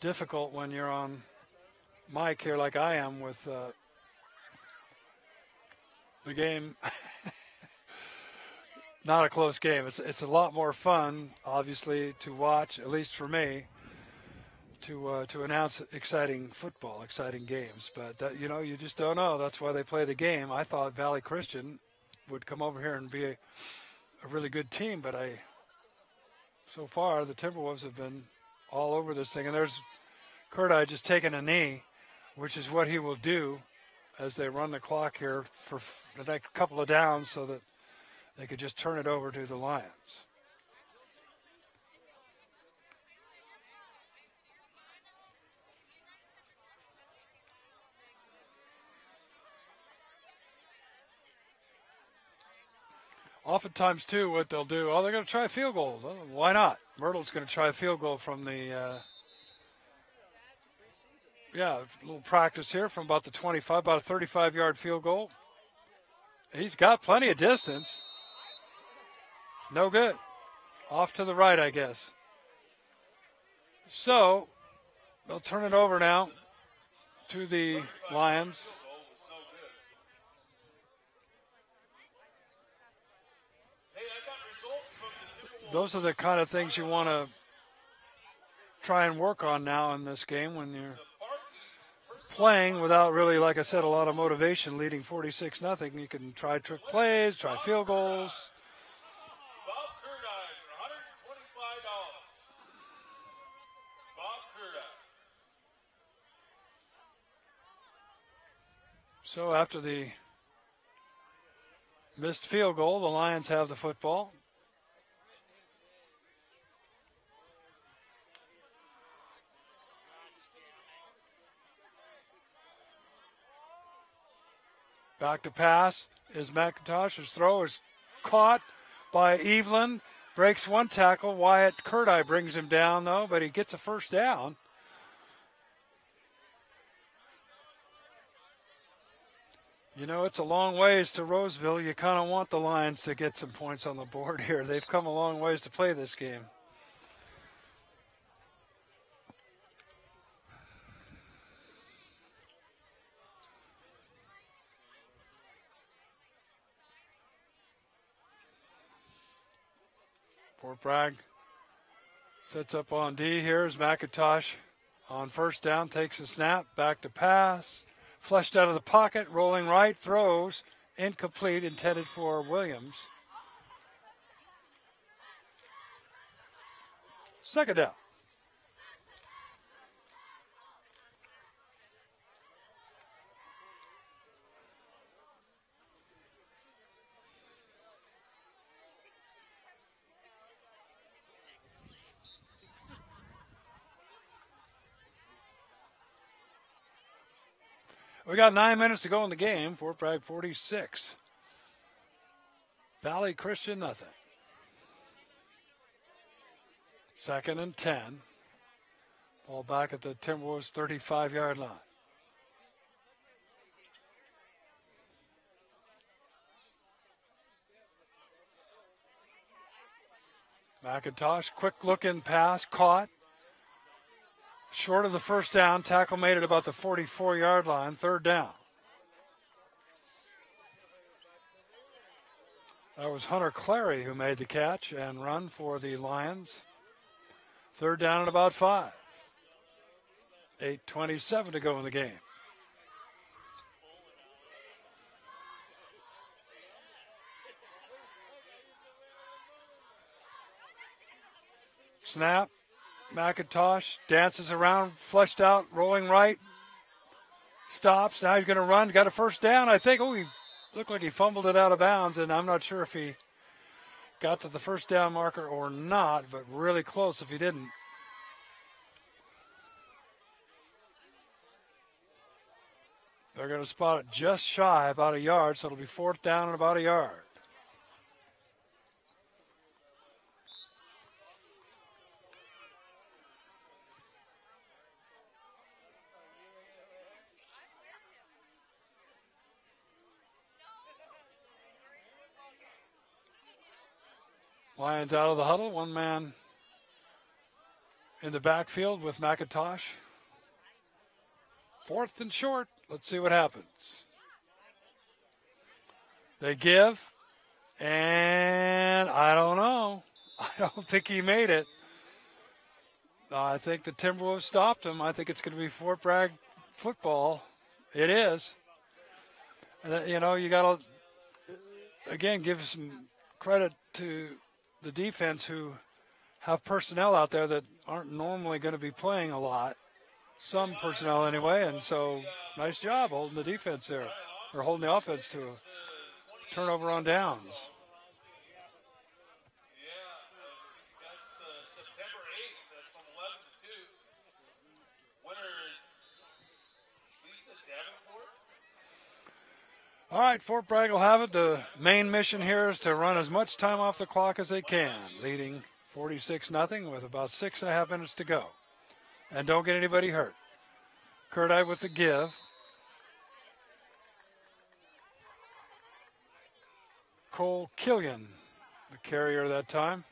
Speaker 1: difficult when you're on mic here like I am with the game. Not a close game. It's a lot more fun, obviously, to watch, at least for me, to announce exciting football, exciting games. But, that, you just don't know. That's why they play the game. I thought Valley Christian would come over here and be a really good team, but so far the Timberwolves have been all over this thing. And there's Curti just taking a knee, which is what he will do as they run the clock here for the next couple of downs so that they could just turn it over to the Lions. Oftentimes, too, what they'll do, they're going to try a field goal. Well, why not? Myrtle's going to try a field goal from the, a little practice here from about the 25, about a 35-yard field goal. He's got plenty of distance. No good. Off to the right, I guess. So they'll turn it over now to the Lions. Those are the kind of things you want to try and work on now in this game when you're playing without really, like I said, a lot of motivation, leading 46-0. You can try trick plays, try field goals.
Speaker 3: Bob Kurdine for $125. Bob Kurdine.
Speaker 1: So after the missed field goal, the Lions have the football. Back to pass is McIntosh's throw is caught by Evelyn. Breaks one tackle. Wyatt Kurdine brings him down, though, but he gets a first down. You know, it's a long ways to Roseville. You kind of want the Lions to get some points on the board here. They've come a long ways to play this game. Fort Bragg sets up on D. Here's McIntosh on first down, takes a snap, back to pass. Flushed out of the pocket, rolling right, throws, incomplete, intended for Williams. Second down. We got 9 minutes to go in the game. Fort Bragg 46. Valley Christian nothing. 2nd and 10. Ball back at the Timberwolves 35-yard line. McIntosh, quick looking pass, caught. Short of the first down, tackle made at about the 44-yard line, 3rd down. That was Hunter Clary who made the catch and run for the Lions. 3rd down and about 5. 8:27 to go in the game. Snap. McIntosh dances around, flushed out, rolling right. Stops. Now he's going to run. Got a first down, I think. Oh, he looked like he fumbled it out of bounds, and I'm not sure if he got to the first down marker or not, but really close if he didn't. They're going to spot it just shy, about a yard, so it'll be 4th down and about a yard. Lions out of the huddle. One man in the backfield with McIntosh. 4th and short. Let's see what happens. They give, and I don't know. I don't think he made it. I think the Timberwolves stopped him. I think it's going to be Fort Bragg football. It is. And, you know, you got to, again, give some credit to the defense who have personnel out there that aren't normally going to be playing a lot. Some personnel anyway, and so nice job holding the defense there, or holding the offense to a turnover on downs.
Speaker 3: Yeah, that's September 8th. That's from 11 to 2. Winner is Lisa Davenport.
Speaker 1: All right, Fort Bragg will have it. The main mission here is to run as much time off the clock as they can, leading 46-0 with about 6.5 minutes to go. And don't get anybody hurt. Kurdine with the give. Cole Killian, the carrier that time.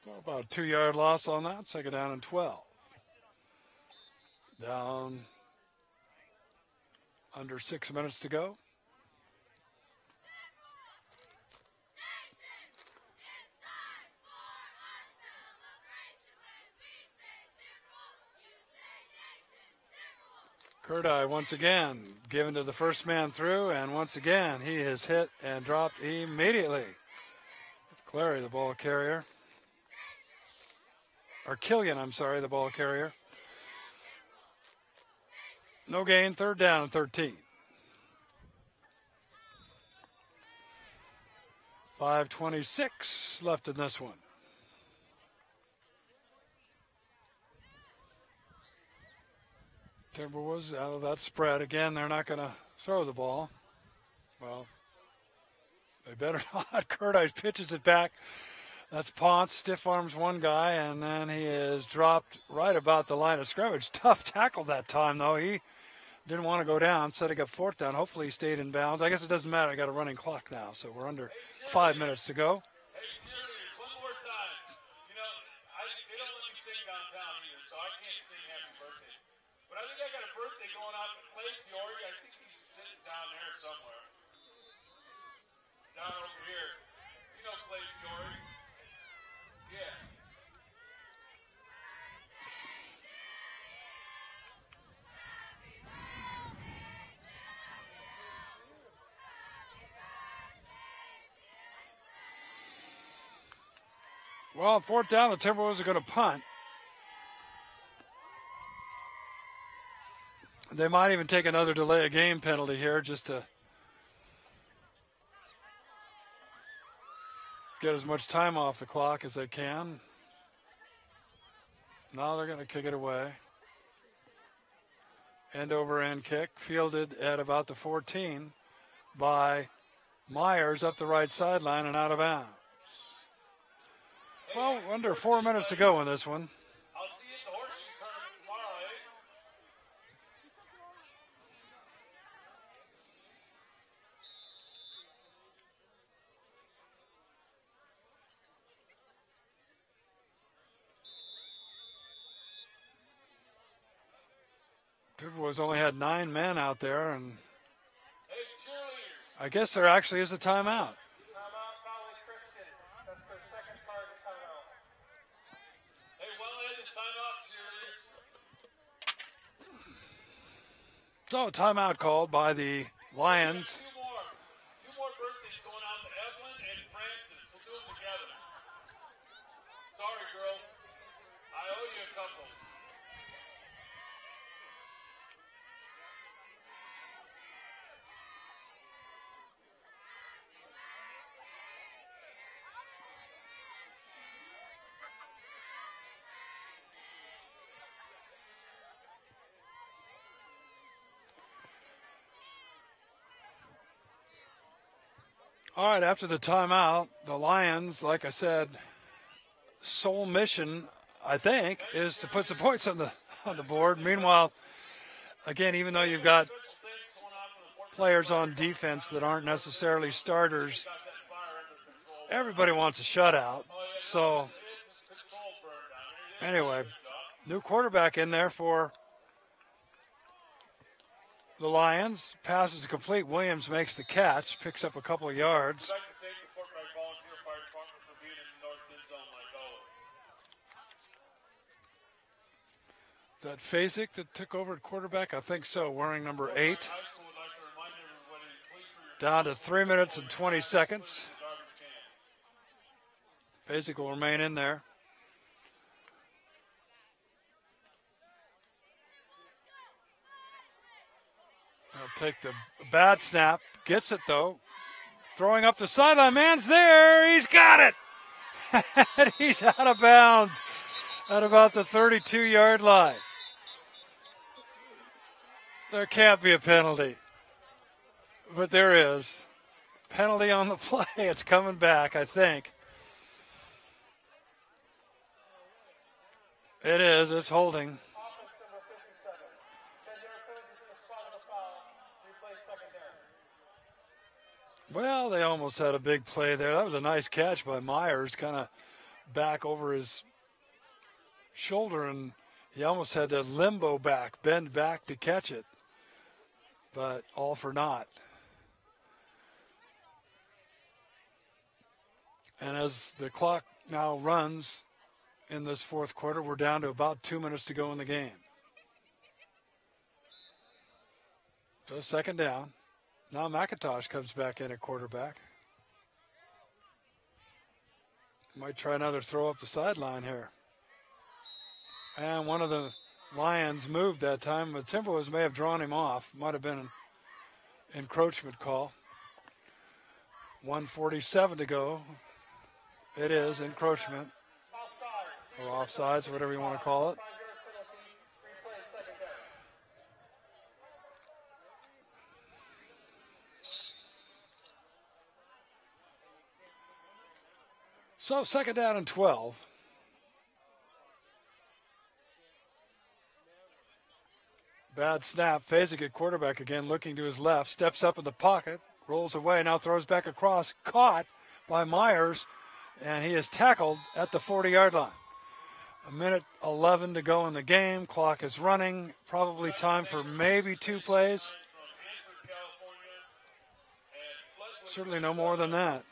Speaker 1: So about a 2-yard loss on that. 2nd down and 12. Down under 6 minutes to go. Kurdai once again given to the first man through, and once again he is hit and dropped immediately. Clary, the ball carrier. Or Killian, I'm sorry, the ball carrier. No gain, third down and 13. 5:26 left in this one. Timberwolves out of that spread. Again, they're not going to throw the ball. Well, they better not. Curtis pitches it back. That's Ponce, stiff arms one guy, and then he is dropped right about the line of scrimmage. Tough tackle that time, though. He didn't want to go down, setting up fourth down. Hopefully he stayed in bounds. I guess it doesn't matter. I got a running clock now, so we're under 5 minutes to go.
Speaker 3: Hey, cheerleaders, one more time. You know, they don't let me sing downtown either, so I can't sing happy birthday. But I think I got a birthday going out to Clay Fiore. I think he's sitting down there somewhere. Down over here. You know Clay Fiore? Yeah.
Speaker 1: Well, fourth down, the Timberwolves are going to punt. They might even take another delay of game penalty here just to get as much time off the clock as they can. Now they're going to kick it away. End over end kick, fielded at about the 14 by Myers up the right sideline and out of bounds. Well, under 4 minutes to go in this one.
Speaker 3: I'll see you at the horseshoe tournament tomorrow, eh?
Speaker 1: Timberwolves only had 9 men out there, and
Speaker 3: Hey, cheerleaders.
Speaker 1: I guess there actually is a timeout.
Speaker 2: Timeout, Valley Christian. That's their second target timeout.
Speaker 3: Hey, well, I had to sign off, cheerleaders.
Speaker 1: So, timeout called by the Lions.
Speaker 3: Two more birthdays going out to Evelyn and Francis. We'll do them together. Sorry, girls. I owe you a couple.
Speaker 1: All right, after the timeout, the Lions, like I said, sole mission, I think, is to put some points on the board. Meanwhile, again, even though you've got players on defense that aren't necessarily starters, everybody wants a shutout. So, anyway, new quarterback in there for the Lions. Pass is complete. Williams makes the catch, picks up a couple of yards.
Speaker 3: I'd like to thank the Fort Bragg Volunteer Fire Department for being in the north end zone like always.
Speaker 1: That Fasick that took over at quarterback? I think so, wearing number 8.
Speaker 3: High school would like to remind everybody to please for your
Speaker 1: Down to 3 minutes and 20 seconds.
Speaker 3: garbage can.
Speaker 1: Fasick will remain in there. He'll take the bad snap. Gets it, though. Throwing up the sideline. Man's there. He's got it. And he's out of bounds at about the 32-yard line. There can't be a penalty. But there is. Penalty on the play. It's coming back, I think. It is. It's holding.
Speaker 2: Offense number 57. 10-yard penalty for the spot of the foul. Replay second down.
Speaker 1: Well, they almost had a big play there. That was a nice catch by Myers, kind of back over his shoulder, and he almost had to limbo back, bend back to catch it. But all for naught. And as the clock now runs in this fourth quarter, we're down to about 2 minutes to go in the game. So second down. Now McIntosh comes back in at quarterback. Might try another throw up the sideline here. And one of the Lions moved that time, but Timberwolves may have drawn him off. Might have been an encroachment call. 1:47 to go. It is encroachment. Or offsides, whatever you want to call it. So second down and 12. Bad snap. Fezzik at quarterback again, looking to his left. Steps up in the pocket. Rolls away. Now throws back across. Caught by Myers. And he is tackled at the 40-yard line. 1:11 to go in the game. Clock is running. Probably time for maybe 2 plays. Certainly no more than that.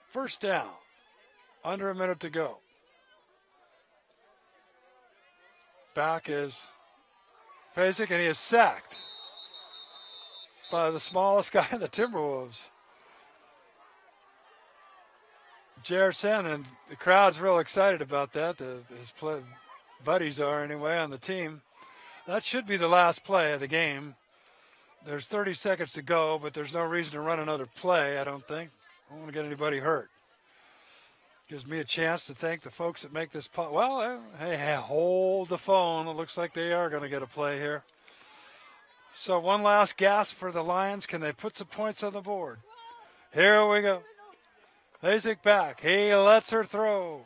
Speaker 1: First down. Under a minute to go. Back is Fezzik, and he is sacked by the smallest guy in the Timberwolves. Jerson, and the crowd's real excited about that. His buddies are anyway on the team. That should be the last play of the game. There's 30 seconds to go, but there's no reason to run another play, I don't think. I don't want to get anybody hurt. Gives me a chance to thank the folks that make this well, hey, hold the phone. It looks like they are going to get a play here. So one last gasp for the Lions. Can they put some points on the board? Here we go. Fezzik back. He lets her throw.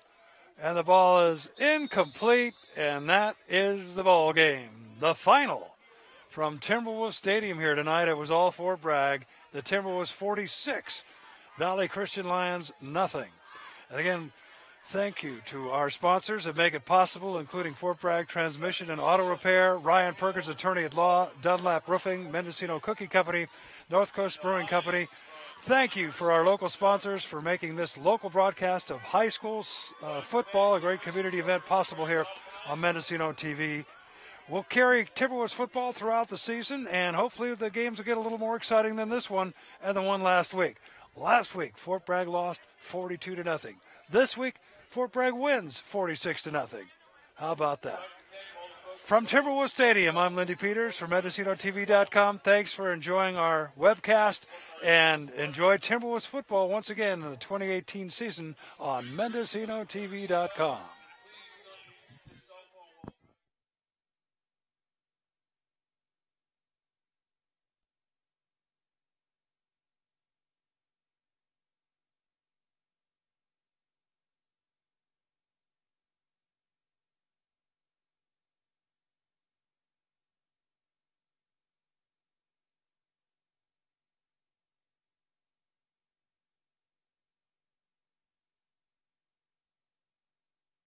Speaker 1: And the ball is incomplete, and that is the ball game. The final from Timberwolves Stadium here tonight. It was all for Bragg. The Timberwolves 46. Valley Christian Lions, nothing. And again, thank you to our sponsors that make it possible, including Fort Bragg Transmission and Auto Repair, Ryan Perkins, Attorney at Law, Dunlap Roofing, Mendocino Cookie Company, North Coast Brewing Company. Thank you for our local sponsors for making this local broadcast of high school football, a great community event, possible here on Mendocino TV. We'll carry Timberwolves football throughout the season, and hopefully the games will get a little more exciting than this one and the one last week. Last week, Fort Bragg lost 42-0. This week, Fort Bragg wins 46-0. How about that? From Timberwolves Stadium, I'm Lindy Peters from MendocinoTV.com. Thanks for enjoying our webcast, and enjoy Timberwolves football once again in the 2018 season on MendocinoTV.com.